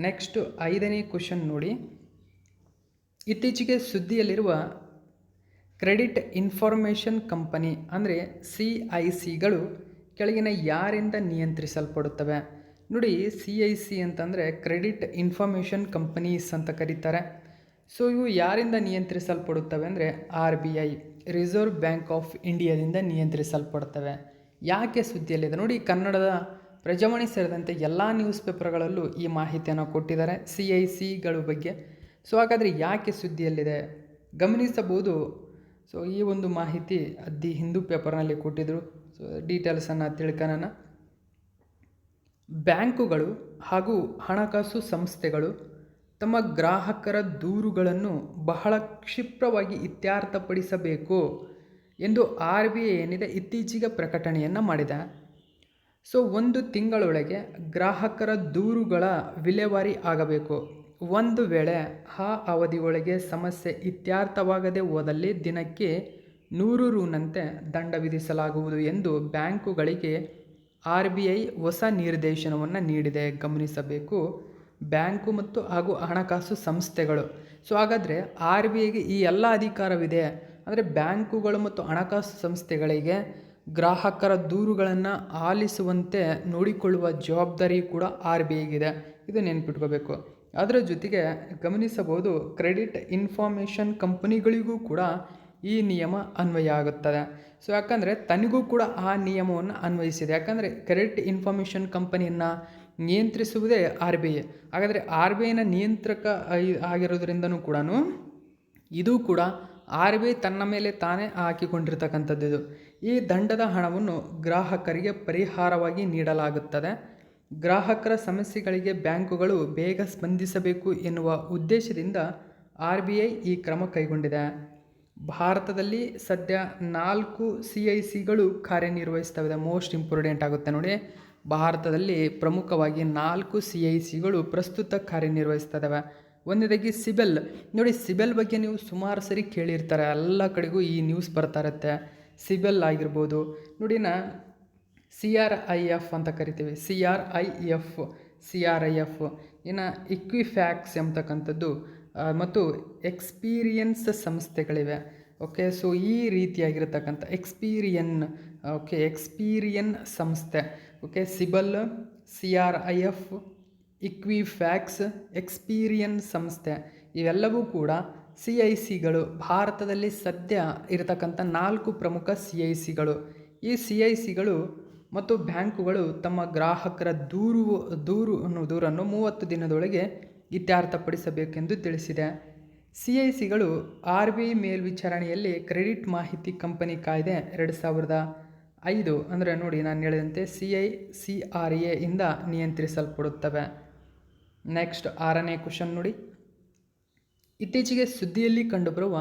ನೆಕ್ಸ್ಟ್ 5ನೇ ಕ್ವಶನ್ ನೋಡಿ, ಇತ್ತೀಚೆಗೆ ಸುದ್ದಿಯಲ್ಲಿರುವ ಕ್ರೆಡಿಟ್ ಇನ್ಫಾರ್ಮೇಷನ್ ಕಂಪನಿ ಅಂದರೆ CICಗಳು ಕೆಳಗಿನ ಯಾರಿಂದ ನಿಯಂತ್ರಿಸಲ್ಪಡುತ್ತವೆ? ನೋಡಿ, CIC ಅಂತಂದರೆ ಕ್ರೆಡಿಟ್ ಇನ್ಫಾರ್ಮೇಷನ್ ಕಂಪನೀಸ್ ಅಂತ ಕರೀತಾರೆ. ಸೊ ಇವು ಯಾರಿಂದ ನಿಯಂತ್ರಿಸಲ್ಪಡುತ್ತವೆ ಅಂದರೆ RBI ರಿಸರ್ವ್ ಬ್ಯಾಂಕ್ ಆಫ್ ಇಂಡಿಯಾದಿಂದ ನಿಯಂತ್ರಿಸಲ್ಪಡುತ್ತವೆ. ಯಾಕೆ ಸುದ್ದಿಯಲ್ಲಿದೆ ನೋಡಿ, ಕನ್ನಡದ ಪ್ರಜಾವಾಣಿ ಸೇರಿದಂತೆ ಎಲ್ಲ ನ್ಯೂಸ್ ಪೇಪರ್ಗಳಲ್ಲೂ ಈ ಮಾಹಿತಿಯನ್ನು ಕೊಟ್ಟಿದ್ದಾರೆ CICಗಳ ಬಗ್ಗೆ. ಸೊ ಹಾಗಾದರೆ ಯಾಕೆ ಸುದ್ದಿಯಲ್ಲಿದೆ ಗಮನಿಸಬಹುದು. ಸೊ ಈ ಒಂದು ಮಾಹಿತಿ ದಿ ಹಿಂದೂ ಪೇಪರ್ನಲ್ಲಿ ಕೊಟ್ಟಿದ್ದರು. ಸೊ ಡೀಟೇಲ್ಸನ್ನು ತಿಳ್ಕೊಳ್ಳೋಣ. ಬ್ಯಾಂಕುಗಳು ಹಾಗೂ ಹಣಕಾಸು ಸಂಸ್ಥೆಗಳು ತಮ್ಮ ಗ್ರಾಹಕರ ದೂರುಗಳನ್ನು ಬಹಳ ಕ್ಷಿಪ್ರವಾಗಿ ಇತ್ಯರ್ಥಪಡಿಸಬೇಕು ಎಂದು RBI ಏನಿದೆ ಇತ್ತೀಚೆಗೆ ಪ್ರಕಟಣೆಯನ್ನು ಮಾಡಿದೆ. ಸೊ 1 ತಿಂಗಳೊಳಗೆ ಗ್ರಾಹಕರ ದೂರುಗಳ ವಿಲೇವಾರಿ ಆಗಬೇಕು. ಒಂದು ವೇಳೆ ಆ ಅವಧಿಯೊಳಗೆ ಸಮಸ್ಯೆ ಇತ್ಯರ್ಥವಾಗದೆ ಹೋದಲ್ಲಿ ದಿನಕ್ಕೆ 100 ರೂನಂತೆ ದಂಡ ವಿಧಿಸಲಾಗುವುದು ಎಂದು ಬ್ಯಾಂಕುಗಳಿಗೆ RBI ಹೊಸ ನಿರ್ದೇಶನವನ್ನು ನೀಡಿದೆ. ಗಮನಿಸಬೇಕು, ಬ್ಯಾಂಕು ಮತ್ತು ಹಾಗೂ ಹಣಕಾಸು ಸಂಸ್ಥೆಗಳು. ಸೊ ಹಾಗಾದರೆ RBIಗೆ ಈ ಎಲ್ಲ ಅಧಿಕಾರವಿದೆ. ಅಂದರೆ ಬ್ಯಾಂಕುಗಳು ಮತ್ತು ಹಣಕಾಸು ಸಂಸ್ಥೆಗಳಿಗೆ ಗ್ರಾಹಕರ ದೂರುಗಳನ್ನು ಆಲಿಸುವಂತೆ ನೋಡಿಕೊಳ್ಳುವ ಜವಾಬ್ದಾರಿ ಕೂಡ RBIಗಿದೆ. ಇದು ನೆನಪಿಟ್ಕೋಬೇಕು. ಅದರ ಜೊತೆಗೆ ಗಮನಿಸಬಹುದು, ಕ್ರೆಡಿಟ್ ಇನ್ಫಾರ್ಮೇಷನ್ ಕಂಪನಿಗಳಿಗೂ ಕೂಡ ಈ ನಿಯಮ ಅನ್ವಯ ಆಗುತ್ತದೆ. ಸೊ ಯಾಕಂದರೆ ತನಗೂ ಕೂಡ ಆ ನಿಯಮವನ್ನು ಅನ್ವಯಿಸಿದೆ. ಯಾಕಂದರೆ ಕ್ರೆಡಿಟ್ ಇನ್ಫಾರ್ಮೇಷನ್ ಕಂಪನಿಯನ್ನು ನಿಯಂತ್ರಿಸುವುದೇ RBI. ಹಾಗಾದರೆ RBIನ ನಿಯಂತ್ರಕ ಆಗಿರೋದ್ರಿಂದನೂ ಕೂಡ ಇದು ಕೂಡ RBI ತನ್ನ ಮೇಲೆ ತಾನೇ ಹಾಕಿಕೊಂಡಿರ್ತಕ್ಕಂಥದ್ದು. ಇದು ಈ ದಂಡದ ಹಣವನ್ನು ಗ್ರಾಹಕರಿಗೆ ಪರಿಹಾರವಾಗಿ ನೀಡಲಾಗುತ್ತದೆ. ಗ್ರಾಹಕರ ಸಮಸ್ಯೆಗಳಿಗೆ ಬ್ಯಾಂಕುಗಳು ಬೇಗ ಸ್ಪಂದಿಸಬೇಕು ಎನ್ನುವ ಉದ್ದೇಶದಿಂದ RBI ಈ ಕ್ರಮ ಕೈಗೊಂಡಿದೆ. ಭಾರತದಲ್ಲಿ ಸದ್ಯ 4 CICಗಳು ಕಾರ್ಯನಿರ್ವಹಿಸ್ತವೆ. ಮೋಸ್ಟ್ ಇಂಪಾರ್ಟೆಂಟ್ ಆಗುತ್ತೆ ನೋಡಿ, ಭಾರತದಲ್ಲಿ ಪ್ರಮುಖವಾಗಿ 4 CICಗಳು ಪ್ರಸ್ತುತ ಕಾರ್ಯನಿರ್ವಹಿಸ್ತವೆ. ಒಂದನೇದಾಗಿ ಸಿಬೆಲ್. ನೋಡಿ, ಸಿಬೆಲ್ ಬಗ್ಗೆ ನೀವು ಸುಮಾರು ಸರಿ ಕೇಳಿರ್ತಾರೆ, ಎಲ್ಲ ಕಡೆಗೂ ಈ ನ್ಯೂಸ್ ಬರ್ತಾ ಇರುತ್ತೆ. ಸಿಬೆಲ್ ಆಗಿರ್ಬೋದು ನೋಡಿ, CRIF ಅಂತ ಕರಿತೀವಿ, CRIF ಇನ್ನು ಇಕ್ವಿಫ್ಯಾಕ್ಸ್ ಎಂಬತಕ್ಕಂಥದ್ದು ಮತ್ತು ಎಕ್ಸ್ಪೀರಿಯನ್ಸ್ ಸಂಸ್ಥೆಗಳಿವೆ. ಓಕೆ, ಸೊ ಈ ರೀತಿಯಾಗಿರ್ತಕ್ಕಂಥ ಎಕ್ಸ್ಪೀರಿಯನ್ ಸಂಸ್ಥೆ. ಓಕೆ, ಸಿಬಲ್, CRIF, ಇಕ್ವಿಫ್ಯಾಕ್ಸ್, ಎಕ್ಸ್ಪೀರಿಯನ್ ಸಂಸ್ಥೆ ಇವೆಲ್ಲವೂ ಕೂಡ CICಗಳು. ಭಾರತದಲ್ಲಿ ಸದ್ಯ ಇರತಕ್ಕಂಥ 4 ಪ್ರಮುಖ CICಗಳು. ಈ CICಗಳು ಮತ್ತು ಬ್ಯಾಂಕುಗಳು ತಮ್ಮ ಗ್ರಾಹಕರ ದೂರನ್ನು 30 ದಿನದೊಳಗೆ ಇತ್ಯರ್ಥಪಡಿಸಬೇಕೆಂದು ತಿಳಿಸಿದೆ. CICಗಳು RBI ಮೇಲ್ವಿಚಾರಣೆಯಲ್ಲಿ ಕ್ರೆಡಿಟ್ ಮಾಹಿತಿ ಕಂಪನಿ ಕಾಯ್ದೆ 2005 ಅಂದರೆ ನೋಡಿ ನಾನು ಹೇಳಿದಂತೆ CICRA ಇಂದ ನಿಯಂತ್ರಿಸಲ್ಪಡುತ್ತವೆ. ನೆಕ್ಸ್ಟ್ 6ನೇ ಕ್ವಶನ್ ನೋಡಿ, ಇತ್ತೀಚೆಗೆ ಸುದ್ದಿಯಲ್ಲಿ ಕಂಡುಬರುವ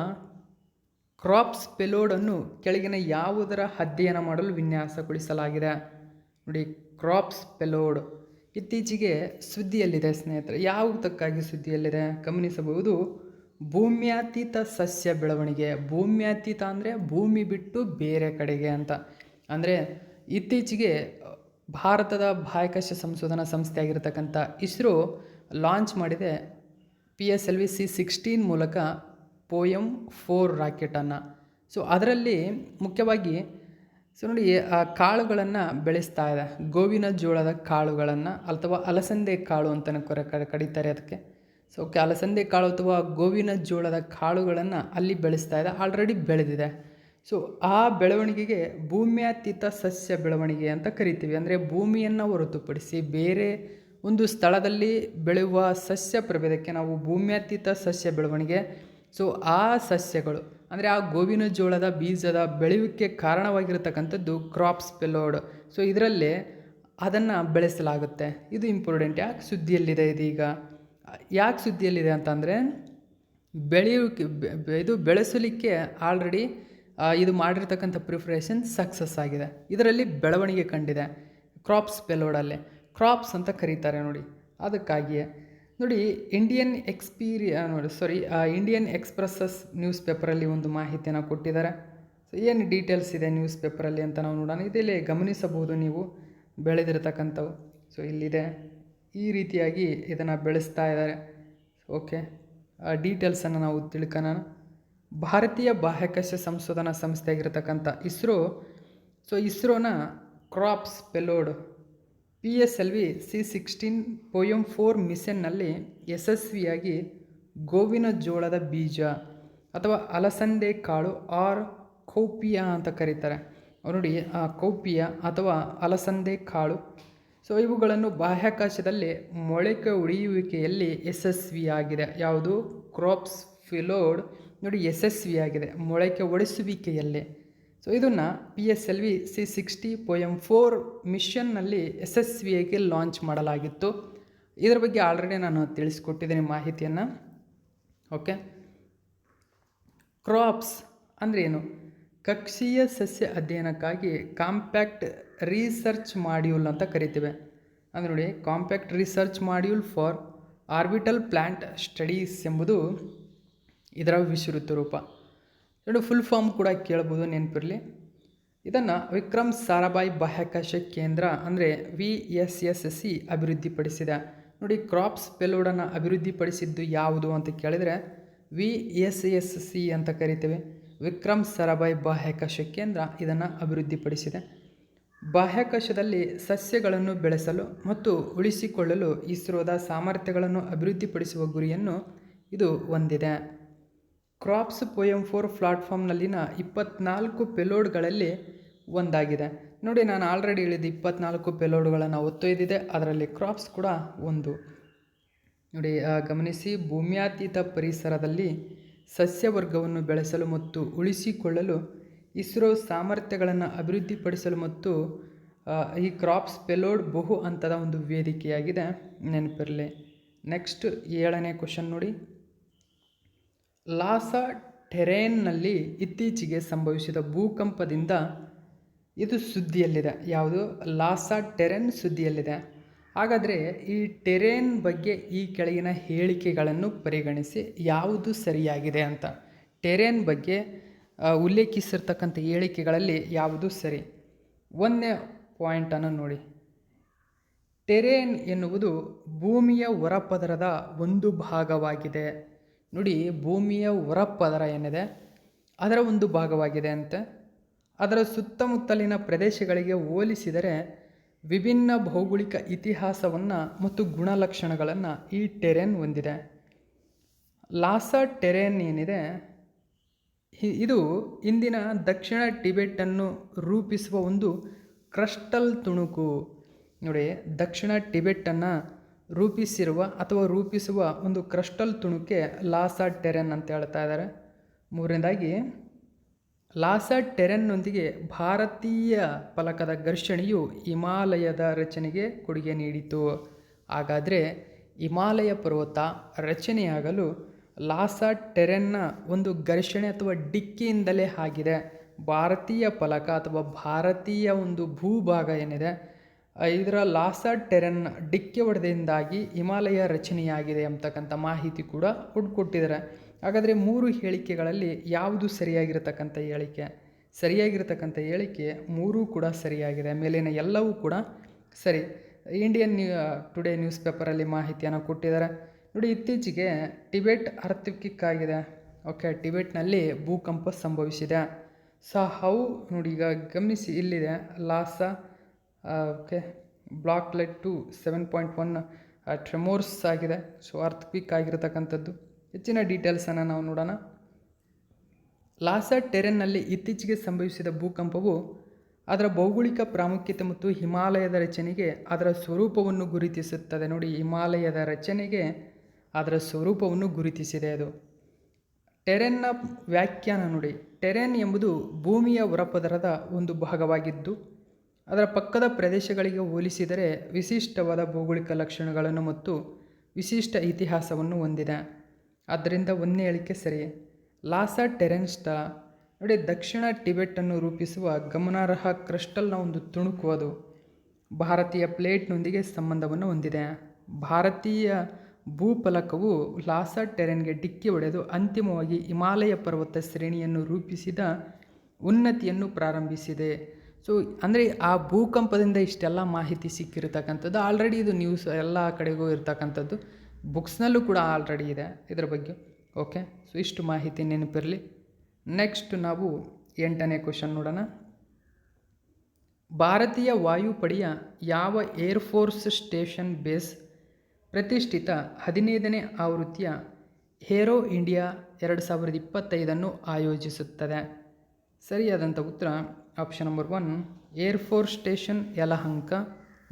ಕ್ರಾಪ್ಸ್ ಪೆಲೋಡನ್ನು ಕೆಳಗಿನ ಯಾವುದರ ಅಧ್ಯಯನ ಮಾಡಲು ವಿನ್ಯಾಸಗೊಳಿಸಲಾಗಿದೆ? ನೋಡಿ, ಕ್ರಾಪ್ಸ್ ಪೆಲೋಡ್ ಇತ್ತೀಚೆಗೆ ಸುದ್ದಿಯಲ್ಲಿದೆ ಸ್ನೇಹಿತರೆ. ಯಾವುದಕ್ಕಾಗಿ ಸುದ್ದಿಯಲ್ಲಿದೆ ಗಮನಿಸಬಹುದು. ಭೂಮ್ಯಾತೀತ ಸಸ್ಯ ಬೆಳವಣಿಗೆ. ಭೂಮ್ಯಾತೀತ ಅಂದರೆ ಭೂಮಿ ಬಿಟ್ಟು ಬೇರೆ ಕಡೆಗೆ ಅಂತ. ಅಂದರೆ ಇತ್ತೀಚೆಗೆ ಭಾರತದ ಬಾಹ್ಯಾಕಾಶ ಸಂಶೋಧನಾ ಸಂಸ್ಥೆ ಆಗಿರತಕ್ಕಂಥ ಇಸ್ರೋ ಲಾಂಚ್ ಮಾಡಿದೆ PSLV C-16 ಮೂಲಕ POEM-4 ರಾಕೆಟನ್ನು. ಸೊ ಅದರಲ್ಲಿ ಮುಖ್ಯವಾಗಿ ನೋಡಿ ಕಾಳುಗಳನ್ನು ಬೆಳೆಸ್ತಾ ಇದೆ. ಗೋವಿನ ಜೋಳದ ಕಾಳುಗಳನ್ನು ಅಥವಾ ಅಲಸಂದೆ ಕಾಳು ಅಂತಲೂ ಕರೀತಾರೆ ಅದಕ್ಕೆ. ಸೊ ಅಲಸಂದೆ ಕಾಳು ಅಥವಾ ಗೋವಿನ ಜೋಳದ ಕಾಳುಗಳನ್ನು ಅಲ್ಲಿ ಬೆಳೆಸ್ತಾ ಇದೆ, ಆಲ್ರೆಡಿ ಬೆಳೆದಿದೆ. ಸೊ ಆ ಬೆಳವಣಿಗೆಗೆ ಭೂಮ್ಯಾತೀತ ಸಸ್ಯ ಬೆಳವಣಿಗೆ ಅಂತ ಕರಿತೀವಿ. ಅಂದರೆ ಭೂಮಿಯನ್ನು ಹೊರತುಪಡಿಸಿ ಬೇರೆ ಒಂದು ಸ್ಥಳದಲ್ಲಿ ಬೆಳೆಯುವ ಸಸ್ಯ ಪ್ರಭೇದಕ್ಕೆ ನಾವು ಭೂಮ್ಯಾತೀತ ಸಸ್ಯ ಬೆಳವಣಿಗೆ. ಸೊ ಆ ಸಸ್ಯಗಳು ಅಂದರೆ ಆ ಗೋವಿನ ಜೋಳದ ಬೀಜದ ಬೆಳೆಯುವಿಕೆ ಕಾರಣವಾಗಿರತಕ್ಕಂಥದ್ದು ಕ್ರಾಪ್ಸ್ ಪೆಲೋಡ್. ಸೊ ಇದರಲ್ಲೇ ಅದನ್ನು ಬೆಳೆಸಲಾಗುತ್ತೆ. ಇದು ಇಂಪಾರ್ಟೆಂಟ್. ಯಾಕೆ ಸುದ್ದಿಯಲ್ಲಿದೆ ಇದೀಗ? ಯಾಕೆ ಸುದ್ದಿಯಲ್ಲಿದೆ ಅಂತಂದರೆ ಇದು ಬೆಳೆಸಲಿಕ್ಕೆ ಆಲ್ರೆಡಿ ಇದು ಮಾಡಿರ್ತಕ್ಕಂಥ ಪ್ರಿಪ್ರೇಷನ್ ಸಕ್ಸಸ್ ಆಗಿದೆ. ಇದರಲ್ಲಿ ಬೆಳವಣಿಗೆ ಕಂಡಿದೆ ಕ್ರಾಪ್ಸ್ ಪೆಲೋಡಲ್ಲೇ. ಕ್ರಾಪ್ಸ್ ಅಂತ ಕರೀತಾರೆ ನೋಡಿ, ಅದಕ್ಕಾಗಿಯೇ ನೋಡಿ. ಇಂಡಿಯನ್ ಎಕ್ಸ್ಪ್ರೆಸ್ಸಸ್ ನ್ಯೂಸ್ ಪೇಪರಲ್ಲಿ ಒಂದು ಮಾಹಿತಿಯನ್ನು ಕೊಟ್ಟಿದ್ದಾರೆ. ಸೊ ಏನು ಡೀಟೇಲ್ಸ್ ಇದೆ ನ್ಯೂಸ್ ಪೇಪರಲ್ಲಿ ಅಂತ ನಾವು ನೋಡೋಣ. ಇದರಲ್ಲಿ ಗಮನಿಸಬಹುದು ನೀವು ಬೆಳೆದಿರತಕ್ಕಂಥವು. ಸೊ ಇಲ್ಲಿದೆ, ಈ ರೀತಿಯಾಗಿ ಇದನ್ನು ಬೆಳೆಸ್ತಾ ಇದ್ದಾರೆ. ಓಕೆ, ಡೀಟೇಲ್ಸನ್ನು ನಾವು ತಿಳ್ಕೊಳ್ಳೋಣ. ಭಾರತೀಯ ಬಾಹ್ಯಾಕಾಶ ಸಂಶೋಧನಾ ಸಂಸ್ಥೆ ಆಗಿರತಕ್ಕಂಥ ಇಸ್ರೋ. ಸೊ ಇಸ್ರೋನ CROPS payload PSLV C-16 POEM-4 ಮಿಷನ್ನಲ್ಲಿ ಯಶಸ್ವಿಯಾಗಿ ಗೋವಿನ ಜೋಳದ ಬೀಜ ಅಥವಾ ಅಲಸಂದೆ ಕಾಳು ಕೌಪಿಯಾ ಅಂತ ಕರೀತಾರೆ ನೋಡಿ. ಕೌಪಿಯಾ ಅಥವಾ ಅಲಸಂದೆ ಕಾಳು. ಸೊ ಇವುಗಳನ್ನು ಬಾಹ್ಯಾಕಾಶದಲ್ಲಿ ಮೊಳಕೆ ಒಡೆಯುವಿಕೆಯಲ್ಲಿ ಯಶಸ್ವಿಯಾಗಿದೆ. ಯಾವುದು? ಕ್ರಾಪ್ಸ್ ಪೆಲೋಡ್ ನೋಡಿ ಯಶಸ್ವಿಯಾಗಿದೆ ಮೊಳಕೆ ಒಡೆಸುವಿಕೆಯಲ್ಲಿ. ಸೊ ಇದನ್ನು PSLV C-60 POEM-4 ಮಿಷನ್ನಲ್ಲಿ ಯಶಸ್ವಿಯಾಗಿ ಲಾಂಚ್ ಮಾಡಲಾಗಿತ್ತು. ಇದರ ಬಗ್ಗೆ ಆಲ್ರೆಡಿ ನಾನು ತಿಳಿಸ್ಕೊಟ್ಟಿದ್ದೀನಿ ಮಾಹಿತಿಯನ್ನು. ಓಕೆ, ಕ್ರಾಪ್ಸ್ ಅಂದರೆ ಏನು? ಕಕ್ಷೀಯ ಸಸ್ಯ ಅಧ್ಯಯನಕ್ಕಾಗಿ ಕಾಂಪ್ಯಾಕ್ಟ್ ರಿಸರ್ಚ್ ಮಾಡ್ಯೂಲ್ ಅಂತ ಕರಿತೀವಿ. ಅಂದರೆ ನೋಡಿ, compact research module for orbital plant studies ಎಂಬುದು ಇದರ ವಿಸ್ತೃತ ರೂಪ. ಎರಡು ಫುಲ್ ಫಾರ್ಮ್ ಕೂಡ ಕೇಳ್ಬೋದು, ನೆನಪಿರಲಿ. ಇದನ್ನು ವಿಕ್ರಮ್ ಸಾರಾಭಾಯ್ ಬಾಹ್ಯಾಕಾಶ ಕೇಂದ್ರ ಅಂದರೆ VSSC ಅಭಿವೃದ್ಧಿಪಡಿಸಿದೆ ನೋಡಿ. ಕ್ರಾಪ್ಸ್ ಪೆಲೋಡನ್ನು ಅಭಿವೃದ್ಧಿಪಡಿಸಿದ್ದು ಯಾವುದು ಅಂತ ಕೇಳಿದರೆ VSSC ಅಂತ ಕರಿತೇವೆ. ವಿಕ್ರಮ್ ಸಾರಾಭಾಯ್ ಬಾಹ್ಯಾಕಾಶ ಕೇಂದ್ರ ಇದನ್ನು ಅಭಿವೃದ್ಧಿಪಡಿಸಿದೆ. ಬಾಹ್ಯಾಕಾಶದಲ್ಲಿ ಸಸ್ಯಗಳನ್ನು ಬೆಳೆಸಲು ಮತ್ತು ಉಳಿಸಿಕೊಳ್ಳಲು ಇಸ್ರೋದ ಸಾಮರ್ಥ್ಯಗಳನ್ನು ಅಭಿವೃದ್ಧಿಪಡಿಸುವ ಗುರಿಯನ್ನು ಇದು ಹೊಂದಿದೆ. ಕ್ರಾಪ್ಸ್ POEM-4 ಪ್ಲಾಟ್ಫಾರ್ಮ್ನಲ್ಲಿನ 24 ಪೆಲೋಡ್ಗಳಲ್ಲಿ ಒಂದಾಗಿದೆ ನೋಡಿ. ನಾನು ಆಲ್ರೆಡಿ ಹೇಳಿದ 24 ಪೆಲೋಡ್ಗಳನ್ನು ಒತ್ತೊಯ್ದಿದೆ, ಅದರಲ್ಲಿ ಕ್ರಾಪ್ಸ್ ಕೂಡ ಒಂದು ನೋಡಿ. ಗಮನಿಸಿ, ಭೂಮ್ಯಾತೀತ ಪರಿಸರದಲ್ಲಿ ಸಸ್ಯವರ್ಗವನ್ನು ಬೆಳೆಸಲು ಮತ್ತು ಉಳಿಸಿಕೊಳ್ಳಲು ಇಸ್ರೋ ಸಾಮರ್ಥ್ಯಗಳನ್ನು ಅಭಿವೃದ್ಧಿಪಡಿಸಲು ಮತ್ತು ಈ ಕ್ರಾಪ್ಸ್ ಪೆಲೋಡ್ ಬಹು ಹಂತದ ಒಂದು ವೇದಿಕೆಯಾಗಿದೆ, ನೆನಪಿರಲಿ. ನೆಕ್ಸ್ಟ್ 7ನೇ ಕ್ವಶನ್ ನೋಡಿ. ಲಾಸಾ ಟೆರೇನ್ನಲ್ಲಿ ಇತ್ತೀಚೆಗೆ ಸಂಭವಿಸಿದ ಭೂಕಂಪದಿಂದ ಇದು ಸುದ್ದಿಯಲ್ಲಿದೆ. ಯಾವುದು? ಲಾಸಾ ಟೆರೇನ್ ಸುದ್ದಿಯಲ್ಲಿದೆ. ಹಾಗಾದರೆ ಈ ಟೆರೇನ್ ಬಗ್ಗೆ ಈ ಕೆಳಗಿನ ಹೇಳಿಕೆಗಳನ್ನು ಪರಿಗಣಿಸಿ ಯಾವುದು ಸರಿಯಾಗಿದೆ ಅಂತ. ಟೆರೇನ್ ಬಗ್ಗೆ ಉಲ್ಲೇಖಿಸಿರ್ತಕ್ಕಂಥ ಹೇಳಿಕೆಗಳಲ್ಲಿ ಯಾವುದು ಸರಿ? 1ನೇ ಪಾಯಿಂಟನ್ನು ನೋಡಿ. ಟೆರೇನ್ ಎನ್ನುವುದು ಭೂಮಿಯ ಹೊರಪದರದ ಒಂದು ಭಾಗವಾಗಿದೆ ನೋಡಿ. ಭೂಮಿಯ ಹೊರಪದರ ಏನಿದೆ ಅದರ ಒಂದು ಭಾಗವಾಗಿದೆ ಅಂತೆ. ಅದರ ಸುತ್ತಮುತ್ತಲಿನ ಪ್ರದೇಶಗಳಿಗೆ ಹೋಲಿಸಿದರೆ ವಿಭಿನ್ನ ಭೌಗೋಳಿಕ ಇತಿಹಾಸವನ್ನು ಮತ್ತು ಗುಣಲಕ್ಷಣಗಳನ್ನು ಈ ಟೆರೇನ್ ಹೊಂದಿದೆ. ಲಾಸಾ ಟೆರೇನ್ ಏನಿದೆ ಇದು ಇಂದಿನ ದಕ್ಷಿಣ ಟಿಬೆಟನ್ನು ರೂಪಿಸುವ ಒಂದು ಕ್ರಸ್ಟಲ್ ತುಣುಕು ನೋಡಿ. ದಕ್ಷಿಣ ಟಿಬೆಟನ್ನು ರೂಪಿಸಿರುವ ಅಥವಾ ರೂಪಿಸುವ ಒಂದು ಕ್ರಿಸ್ಟಲ್ ತುಣುಕೆ ಲಾಸಾ ಟೆರೆನ್ ಅಂತ ಹೇಳ್ತಾ ಇದ್ದಾರೆ. ಮೂರನೇದಾಗಿ ಲಾಸಾ ಟೆರೆನ್ನೊಂದಿಗೆ ಭಾರತೀಯ ಫಲಕದ ಘರ್ಷಣೆಯು ಹಿಮಾಲಯದ ರಚನೆಗೆ ಕೊಡುಗೆ ನೀಡಿತು. ಹಾಗಾದರೆ ಹಿಮಾಲಯ ಪರ್ವತ ರಚನೆಯಾಗಲು ಲಾಸಾ ಟೆರೆನ್ನ ಒಂದು ಘರ್ಷಣೆ ಅಥವಾ ಡಿಕ್ಕಿಯಿಂದಲೇ ಆಗಿದೆ. ಭಾರತೀಯ ಫಲಕ ಅಥವಾ ಭಾರತೀಯ ಒಂದು ಭೂಭಾಗ ಏನಿದೆ ಇದರ ಲಾಸಾ ಟೆರೆನ್ ಡಿಕ್ಕಿ ಹೊಡೆದಿಂದಾಗಿ ಹಿಮಾಲಯ ರಚನೆಯಾಗಿದೆ ಅಂತಕ್ಕಂಥ ಮಾಹಿತಿ ಕೂಡ ಕೊಟ್ಟಿದ್ದಾರೆ. ಹಾಗಾದರೆ 3 ಹೇಳಿಕೆಗಳಲ್ಲಿ ಯಾವುದು ಸರಿಯಾಗಿರತಕ್ಕಂಥ ಹೇಳಿಕೆ? ಸರಿಯಾಗಿರತಕ್ಕಂಥ ಹೇಳಿಕೆ 3 ಕೂಡ ಸರಿಯಾಗಿದೆ. ಮೇಲಿನ ಎಲ್ಲವೂ ಕೂಡ ಸರಿ. ಇಂಡಿಯನ್ ಟುಡೇ ನ್ಯೂಸ್ ಪೇಪರಲ್ಲಿ ಮಾಹಿತಿಯನ್ನು ಕೊಟ್ಟಿದ್ದಾರೆ. ನೋಡಿ, ಇತ್ತೀಚೆಗೆ ಟಿಬೆಟ್ ಅರ್ಥಕ್ವಿಕ್ ಆಗಿದೆ. ಓಕೆ, ಟಿಬೆಟ್ನಲ್ಲಿ ಭೂಕಂಪ ಸಂಭವಿಸಿದೆ. ಹೌ ನೋಡಿ, ಈಗ ಗಮನಿಸಿ, ಇಲ್ಲಿದೆ Lhasa okay block light to 7.1 tremors ಆಗಿದೆ. ಸೊ ಅರ್ಥಕ್ವಿಕ್ ಆಗಿರತಕ್ಕಂಥದ್ದು. ಹೆಚ್ಚಿನ ಡೀಟೇಲ್ಸನ್ನು ನಾವು ನೋಡೋಣ. ಲಾಸಾ ಟೆರೆನ್ನಲ್ಲಿ ಇತ್ತೀಚೆಗೆ ಸಂಭವಿಸಿದ ಭೂಕಂಪವು ಅದರ ಭೌಗೋಳಿಕ ಪ್ರಾಮುಖ್ಯತೆ ಮತ್ತು ಹಿಮಾಲಯದ ರಚನೆಗೆ ಅದರ ಸ್ವರೂಪವನ್ನು ಗುರುತಿಸುತ್ತದೆ. ನೋಡಿ, ಹಿಮಾಲಯದ ರಚನೆಗೆ ಅದರ ಸ್ವರೂಪವನ್ನು ಗುರುತಿಸಿದೆ. ಅದು ಟೆರೆನ್ನ ವ್ಯಾಖ್ಯಾನ ನೋಡಿ. ಟೆರೆನ್ ಎಂಬುದು ಭೂಮಿಯ ಹೊರಪದರದ ಒಂದು ಭಾಗವಾಗಿದ್ದು ಅದರ ಪಕ್ಕದ ಪ್ರದೇಶಗಳಿಗೆ ಹೋಲಿಸಿದರೆ ವಿಶಿಷ್ಟವಾದ ಭೌಗೋಳಿಕ ಲಕ್ಷಣಗಳನ್ನು ಮತ್ತು ವಿಶಿಷ್ಟ ಇತಿಹಾಸವನ್ನು ಹೊಂದಿದೆ. ಆದ್ದರಿಂದ 1ನೇ ಹೇಳಿಕೆ ಸರಿ. ಲಾಸಾ ಟೆರೆನ್ ಸ್ಥಳ ನೋಡಿ, ದಕ್ಷಿಣ ಟಿಬೆಟನ್ನು ರೂಪಿಸುವ ಗಮನಾರ್ಹ ಕ್ರಿಸ್ಟಲ್ನ ಒಂದು ತುಣುಕು. ಅದು ಭಾರತೀಯ ಪ್ಲೇಟ್ನೊಂದಿಗೆ ಸಂಬಂಧವನ್ನು ಹೊಂದಿದೆ. ಭಾರತೀಯ ಭೂಫಲಕವು ಲಾಸಾ ಟೆರೆನ್ಗೆ ಡಿಕ್ಕಿ ಹೊಡೆದು ಅಂತಿಮವಾಗಿ ಹಿಮಾಲಯ ಪರ್ವತ ಶ್ರೇಣಿಯನ್ನು ರೂಪಿಸಿದ ಉನ್ನತಿಯನ್ನು ಪ್ರಾರಂಭಿಸಿದೆ. ಸೊ ಅಂದರೆ ಆ ಭೂಕಂಪದಿಂದ ಇಷ್ಟೆಲ್ಲ ಮಾಹಿತಿ ಸಿಕ್ಕಿರತಕ್ಕಂಥದ್ದು. ಆಲ್ರೆಡಿ ಇದು ನ್ಯೂಸ್ ಎಲ್ಲ ಕಡೆಗೂ ಇರ್ತಕ್ಕಂಥದ್ದು. ಬುಕ್ಸ್ನಲ್ಲೂ ಕೂಡ ಆಲ್ರೆಡಿ ಇದೆ ಇದರ ಬಗ್ಗೆ. ಓಕೆ, ಸೊ ಇಷ್ಟು ಮಾಹಿತಿ ನೆನಪಿರಲಿ. ನೆಕ್ಸ್ಟ್ ನಾವು 8ನೇ ಕ್ವಶನ್ ನೋಡೋಣ. ಭಾರತೀಯ ವಾಯುಪಡೆಯ ಯಾವ ಏರ್ಫೋರ್ಸ್ ಸ್ಟೇಷನ್ ಬೇಸ್ ಪ್ರತಿಷ್ಠಿತ 15ನೇ ಆವೃತ್ತಿಯ ಏರೋ ಇಂಡಿಯಾ 2025 ಆಯೋಜಿಸುತ್ತದೆ? ಸರಿಯಾದಂಥ ಉತ್ತರ option number 1 air force station Yelahanka,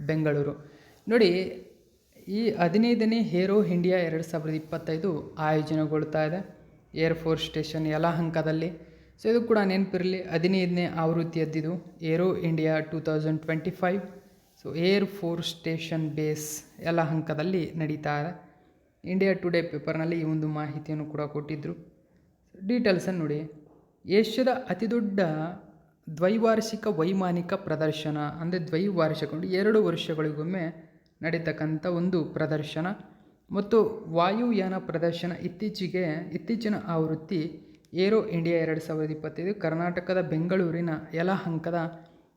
Bengaluru. ನೋಡಿ, ಈ 15ನೇ ಏರೋ ಇಂಡಿಯಾ 2025 ಆಯೋಜನೆಗೊಳ್ತಾ ಇದೆ ಏರ್ಫೋರ್ಸ್ ಸ್ಟೇಷನ್ ಯಲಹಂಕದಲ್ಲಿ. ಸೊ ಇದು ಕೂಡ ನೆನಪಿರಲಿ, 15ನೇ ಆವೃತ್ತಿಯದ್ದಿದು aero India 2025. So air force station base ಯಲಹಂಕದಲ್ಲಿ ನಡೀತಾ ಇದೆ. ಇಂಡಿಯಾ ಟುಡೇ ಪೇಪರ್ನಲ್ಲಿ ಈ ಒಂದು ಮಾಹಿತಿಯನ್ನು ಕೂಡ ಕೊಟ್ಟಿದ್ದರು. ಡೀಟೇಲ್ಸನ್ನು ನೋಡಿ. ಏಷ್ಯಾದ ಅತಿದೊಡ್ಡ ದ್ವೈವಾರ್ಷಿಕ ವೈಮಾನಿಕ ಪ್ರದರ್ಶನ, ಅಂದರೆ ದ್ವೈವಾರ್ಷಿಕ 2 ವರ್ಷಗಳಿಗೊಮ್ಮೆ ನಡೀತಕ್ಕಂಥ ಒಂದು ಪ್ರದರ್ಶನ ಮತ್ತು ವಾಯುಯಾನ ಪ್ರದರ್ಶನ. ಇತ್ತೀಚಿನ ಆವೃತ್ತಿ ಏರೋ ಇಂಡಿಯಾ 2025 ಕರ್ನಾಟಕದ ಬೆಂಗಳೂರಿನ ಯಲಹಂಕದ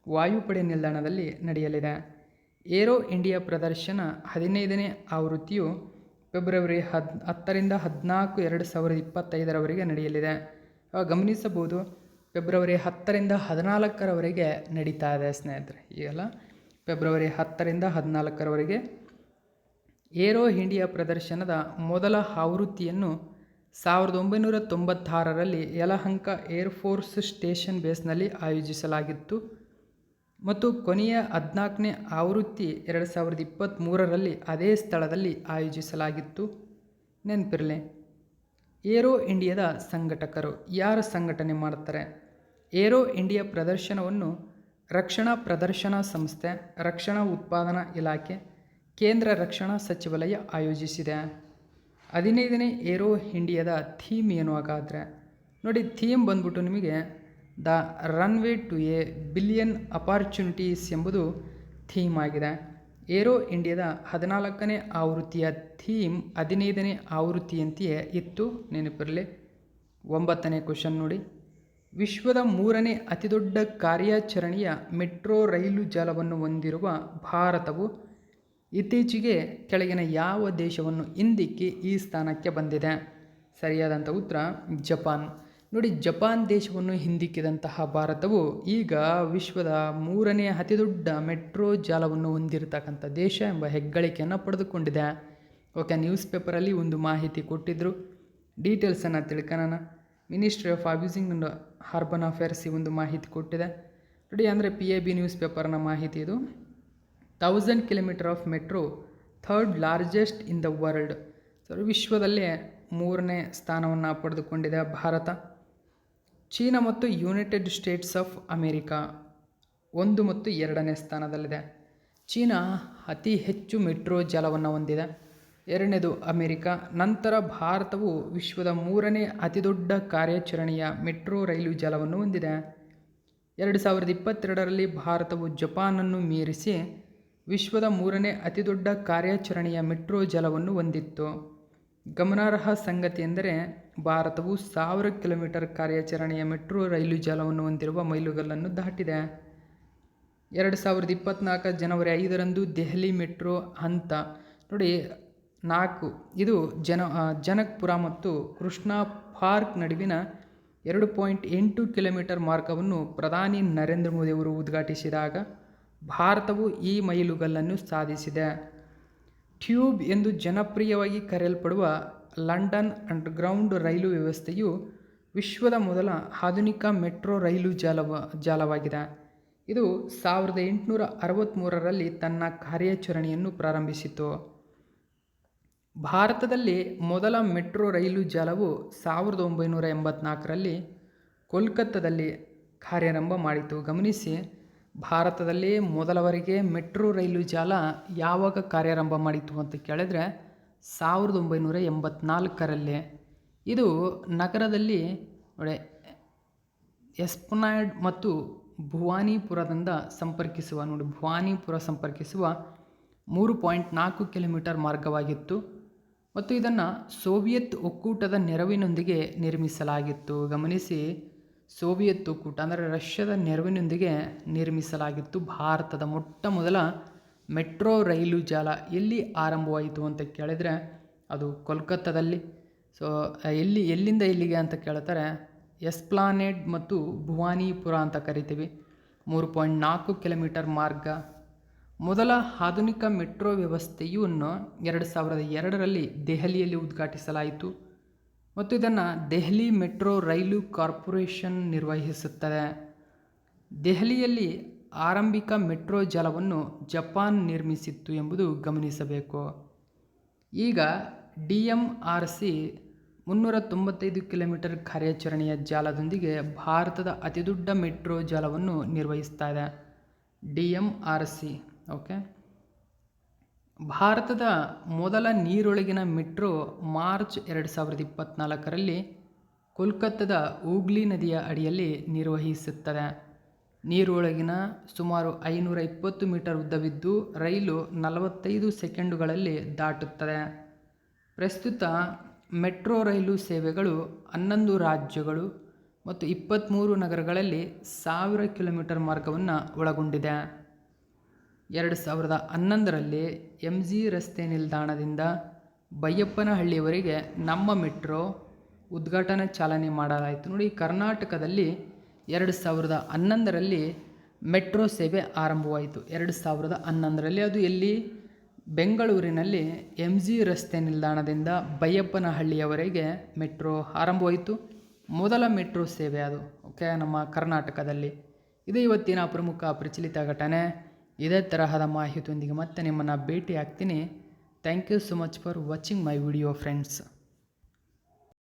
ವಾಯುಪಡೆ ನಿಲ್ದಾಣದಲ್ಲಿ ನಡೆಯಲಿದೆ. ಏರೋ ಇಂಡಿಯಾ ಪ್ರದರ್ಶನ 15ನೇ ಆವೃತ್ತಿಯು ಫೆಬ್ರವರಿ 10ರಿಂದ 14, 2025 ನಡೆಯಲಿದೆ. ಗಮನಿಸಬಹುದು, ಫೆಬ್ರವರಿ 10ರಿಂದ 14 ನಡೀತಾ ಇದೆ ಸ್ನೇಹಿತರೆ. ಈಗೆಲ್ಲ ಫೆಬ್ರವರಿ 10ರಿಂದ 14 ಏರೋ ಇಂಡಿಯಾ ಪ್ರದರ್ಶನದ ಮೊದಲ ಆವೃತ್ತಿಯನ್ನು 1996ರಲ್ಲಿ ಯಲಹಂಕ ಏರ್ಫೋರ್ಸ್ ಸ್ಟೇಷನ್ ಬೇಸ್ನಲ್ಲಿ ಆಯೋಜಿಸಲಾಗಿತ್ತು ಮತ್ತು ಕೊನೆಯ 14ನೇ ಆವೃತ್ತಿ 2023ರಲ್ಲಿ ಅದೇ ಸ್ಥಳದಲ್ಲಿ ಆಯೋಜಿಸಲಾಗಿತ್ತು. ನೆನಪಿರಲಿ, ಏರೋ ಇಂಡಿಯಾದ ಸಂಘಟಕರು ಯಾರು ಸಂಘಟನೆ ಮಾಡ್ತಾರೆ? ಏರೋ ಇಂಡಿಯಾ ಪ್ರದರ್ಶನವನ್ನು ರಕ್ಷಣಾ ಪ್ರದರ್ಶನ ಸಂಸ್ಥೆ, ರಕ್ಷಣಾ ಉತ್ಪಾದನಾ ಇಲಾಖೆ, ಕೇಂದ್ರ ರಕ್ಷಣಾ ಸಚಿವಾಲಯ ಆಯೋಜಿಸಿದೆ. 15ನೇ ಏರೋ ಇಂಡಿಯಾದ ಥೀಮ್ ಏನು ಹಾಗಾದರೆ? ನೋಡಿ, ಥೀಮ್ ಬಂದ್ಬಿಟ್ಟು ನಿಮಗೆ the runway to a billion opportunities ಎಂಬುದು ಥೀಮ್ ಆಗಿದೆ. ಏರೋ ಇಂಡಿಯಾದ 14ನೇ ಆವೃತ್ತಿಯ ಥೀಮ್ 15ನೇ ಆವೃತ್ತಿಯಂತೆಯೇ ಇತ್ತು, ನೆನಪಿರಲಿ. 9ನೇ ಕ್ವಶನ್ ನೋಡಿ. ವಿಶ್ವದ 3ನೇ ಅತಿದೊಡ್ಡ ಕಾರ್ಯಾಚರಣೆಯ ಮೆಟ್ರೋ ರೈಲು ಜಾಲವನ್ನು ಹೊಂದಿರುವ ಭಾರತವು ಇತ್ತೀಚೆಗೆ ಕೆಳಗಿನ ಯಾವ ದೇಶವನ್ನು ಹಿಂದಿಕ್ಕಿ ಈ ಸ್ಥಾನಕ್ಕೆ ಬಂದಿದೆ? ಸರಿಯಾದಂಥ ಉತ್ತರ ಜಪಾನ್. ನೋಡಿ, ಜಪಾನ್ ದೇಶವನ್ನು ಹಿಂದಿಕ್ಕಿದಂತಹ ಭಾರತವು ಈಗ ವಿಶ್ವದ 3ನೇ ಅತಿದೊಡ್ಡ ಮೆಟ್ರೋ ಜಾಲವನ್ನು ಹೊಂದಿರತಕ್ಕಂಥ ದೇಶ ಎಂಬ ಹೆಗ್ಗಳಿಕೆಯನ್ನು ಪಡೆದುಕೊಂಡಿದೆ. ಓಕೆ, ನ್ಯೂಸ್ ಪೇಪರಲ್ಲಿ ಒಂದು ಮಾಹಿತಿ ಕೊಟ್ಟಿದ್ದರು. ಡೀಟೇಲ್ಸನ್ನು ತಿಳ್ಕೊಳ್ಳೋಣ. Ministry of housing and urban affairs ಈ ಒಂದು ಮಾಹಿತಿ ಕೊಟ್ಟಿದೆ ನೋಡಿ. ಅಂದರೆ PIB ನ್ಯೂಸ್ ಪೇಪರ್ನ ಮಾಹಿತಿ ಇದು. 1000 kilometre of metro third largest in the world. So ವಿಶ್ವದಲ್ಲೇ 3ನೇ ಸ್ಥಾನವನ್ನು ಪಡೆದುಕೊಂಡಿದೆ ಭಾರತ. ಚೀನಾ ಮತ್ತು ಯುನೈಟೆಡ್ ಸ್ಟೇಟ್ಸ್ ಆಫ್ ಅಮೇರಿಕಾ 1 ಮತ್ತು 2ನೇ ಸ್ಥಾನದಲ್ಲಿದೆ. ಚೀನಾ ಅತಿ ಹೆಚ್ಚು ಮೆಟ್ರೋ ಜಾಲವನ್ನು ಹೊಂದಿದೆ. 2ನೇದು ಅಮೇರಿಕಾ. ನಂತರ ಭಾರತವು ವಿಶ್ವದ 3ನೇ ಅತಿದೊಡ್ಡ ಕಾರ್ಯಾಚರಣೆಯ ಮೆಟ್ರೋ ರೈಲು ಜಾಲವನ್ನು ಹೊಂದಿದೆ. 2022ರಲ್ಲಿ ಭಾರತವು ಜಪಾನನ್ನು ಮೀರಿಸಿ ವಿಶ್ವದ 3ನೇ ಅತಿದೊಡ್ಡ ಕಾರ್ಯಾಚರಣೆಯ ಮೆಟ್ರೋ ಜಾಲವನ್ನು ಹೊಂದಿತ್ತು. ಗಮನಾರ್ಹ ಸಂಗತಿ ಎಂದರೆ ಭಾರತವು 1000 ಕಿಲೋಮೀಟರ್ ಕಾರ್ಯಾಚರಣೆಯ ಮೆಟ್ರೋ ರೈಲು ಜಾಲವನ್ನು ಹೊಂದಿರುವ ಮೈಲುಗಲ್ಲನ್ನು ದಾಟಿದೆ. 2024 ಜನವರಿ 5ರಂದು ದೆಹಲಿ ಮೆಟ್ರೋ ಹಂತ ನೋಡಿ 4 ಇದು ಜನಕ್ಪುರ ಮತ್ತು ಕೃಷ್ಣಾ ಪಾರ್ಕ್ ನಡುವಿನ 2.8 ಕಿಲೋಮೀಟರ್ ಮಾರ್ಗವನ್ನು ಪ್ರಧಾನಿ ನರೇಂದ್ರ ಮೋದಿ ಅವರು ಉದ್ಘಾಟಿಸಿದಾಗ ಭಾರತವು ಈ ಮೈಲುಗಲ್ಲನ್ನು ಸಾಧಿಸಿದೆ. ಟ್ಯೂಬ್ ಎಂದು ಜನಪ್ರಿಯವಾಗಿ ಕರೆಯಲ್ಪಡುವ ಲಂಡನ್ ಅಂಡರ್ಗ್ರೌಂಡ್ ರೈಲು ವ್ಯವಸ್ಥೆಯು ವಿಶ್ವದ ಮೊದಲ ಆಧುನಿಕ ಮೆಟ್ರೋ ರೈಲು ಜಾಲವಾಗಿದೆ. ಇದು 1863ರಲ್ಲಿ ತನ್ನ ಕಾರ್ಯಾಚರಣೆಯನ್ನು ಪ್ರಾರಂಭಿಸಿತು. ಭಾರತದಲ್ಲಿ ಮೊದಲ ಮೆಟ್ರೋ ರೈಲು ಜಾಲವು 1984ರಲ್ಲಿ ಕೋಲ್ಕತ್ತಾದಲ್ಲಿ ಕಾರ್ಯಾರಂಭ ಮಾಡಿತು. ಗಮನಿಸಿ, ಭಾರತದಲ್ಲಿ ಮೊದಲವರೆಗೆ ಮೆಟ್ರೋ ರೈಲು ಜಾಲ ಯಾವಾಗ ಕಾರ್ಯಾರಂಭ ಮಾಡಿತು ಅಂತ ಕೇಳಿದ್ರೆ 1984ರಲ್ಲಿ. ಇದು ನಗರದಲ್ಲಿ ನೋಡಿ ಎಸ್ಪ್ಲಾನೆಡ್ ಮತ್ತು ಭುವನೇಶ್ವರದಿಂದ ಸಂಪರ್ಕಿಸುವ 3.4 ಕಿಲೋಮೀಟರ್ ಮಾರ್ಗವಾಗಿತ್ತು ಮತ್ತು ಇದನ್ನು ಸೋವಿಯತ್ ಒಕ್ಕೂಟದ ನೆರವಿನೊಂದಿಗೆ ನಿರ್ಮಿಸಲಾಗಿತ್ತು. ಗಮನಿಸಿ, ಸೋವಿಯತ್ ಒಕ್ಕೂಟ ಅಂದರೆ ರಷ್ಯಾದ ನೆರವಿನೊಂದಿಗೆ ನಿರ್ಮಿಸಲಾಗಿತ್ತು. ಭಾರತದ ಮೊಟ್ಟ ಮೊದಲ ಮೆಟ್ರೋ ರೈಲು ಜಾಲ ಎಲ್ಲಿ ಆರಂಭವಾಯಿತು ಅಂತ ಕೇಳಿದರೆ ಅದು ಕೋಲ್ಕತ್ತಾದಲ್ಲಿ. ಸೊ ಎಲ್ಲಿಂದ ಎಲ್ಲಿಗೆ ಅಂತ ಕೇಳ್ತಾರೆ, ಎಸ್ಪ್ಲಾನೆಡ್ ಮತ್ತು ಭುವನೇಶ್ವರ ಅಂತ ಕರಿತೀವಿ. 3.4 ಕಿಲೋಮೀಟರ್ ಮಾರ್ಗ. ಮೊದಲ ಆಧುನಿಕ ಮೆಟ್ರೋ ವ್ಯವಸ್ಥೆಯನ್ನು 2002ರಲ್ಲಿ ದೆಹಲಿಯಲ್ಲಿ ಉದ್ಘಾಟಿಸಲಾಯಿತು ಮತ್ತು ಇದನ್ನು ದೆಹಲಿ ಮೆಟ್ರೋ ರೈಲು ಕಾರ್ಪೊರೇಷನ್ ನಿರ್ವಹಿಸುತ್ತದೆ. ದೆಹಲಿಯಲ್ಲಿ ಆರಂಭಿಕ ಮೆಟ್ರೋ ಜಾಲವನ್ನು ಜಪಾನ್ ನಿರ್ಮಿಸಿತ್ತು ಎಂಬುದು ಗಮನಿಸಬೇಕು. ಈಗ DMRC 395 ಕಿಲೋಮೀಟರ್ ಕಾರ್ಯಾಚರಣೆಯ ಜಾಲದೊಂದಿಗೆ ಭಾರತದ ಅತಿದೊಡ್ಡ ಮೆಟ್ರೋ ಜಾಲವನ್ನು ನಿರ್ವಹಿಸ್ತಾ ಇದೆ. DMRC okay. ಭಾರತದ ಮೊದಲ ನೀರೊಳಗಿನ ಮೆಟ್ರೋ ಮಾರ್ಚ್ 2024ರಲ್ಲಿ ಕೋಲ್ಕತ್ತಾದ ಹೂಗ್ಲಿ ನದಿಯ ಅಡಿಯಲ್ಲಿ ನಿರ್ವಹಿಸುತ್ತದೆ. ನೀರೊಳಗಿನ ಸುಮಾರು 520 ಮೀಟರ್ ಉದ್ದವಿದ್ದು ರೈಲು 45 ಸೆಕೆಂಡುಗಳಲ್ಲಿ ದಾಟುತ್ತದೆ. ಪ್ರಸ್ತುತ ಮೆಟ್ರೋ ರೈಲು ಸೇವೆಗಳು 11 ರಾಜ್ಯಗಳು ಮತ್ತು 23 ನಗರಗಳಲ್ಲಿ 1000 ಕಿಲೋಮೀಟರ್ ಮಾರ್ಗವನ್ನು ಒಳಗೊಂಡಿದೆ. 2011ರಲ್ಲಿ MG ರಸ್ತೆ ನಿಲ್ದಾಣದಿಂದ ಬೈಯಪ್ಪನಹಳ್ಳಿಯವರೆಗೆ ನಮ್ಮ ಮೆಟ್ರೋ ಉದ್ಘಾಟನಾ ಚಾಲನೆ ಮಾಡಲಾಯಿತು. ನೋಡಿ, ಕರ್ನಾಟಕದಲ್ಲಿ 2011ರಲ್ಲಿ ಮೆಟ್ರೋ ಸೇವೆ ಆರಂಭವಾಯಿತು. 2011ರಲ್ಲಿ ಅದು ಎಲ್ಲಿ? ಬೆಂಗಳೂರಿನಲ್ಲಿ MG ರಸ್ತೆ ನಿಲ್ದಾಣದಿಂದ ಬೈಯಪ್ಪನಹಳ್ಳಿಯವರೆಗೆ ಮೆಟ್ರೋ ಆರಂಭವಾಯಿತು. ಮೊದಲ ಮೆಟ್ರೋ ಸೇವೆ ಅದು ಓಕೆ ನಮ್ಮ ಕರ್ನಾಟಕದಲ್ಲಿ. ಇದು ಇವತ್ತಿನ ಪ್ರಮುಖ ಪ್ರಚಲಿತ ಘಟನೆ. ಇದೇ ತರಹದ ಮಾಹಿತಿಯೊಂದಿಗೆ ಮತ್ತೆ ನಿಮ್ಮನ್ನು ಭೇಟಿ ಆಗ್ತೀನಿ. Thank you so much for watching my video friends.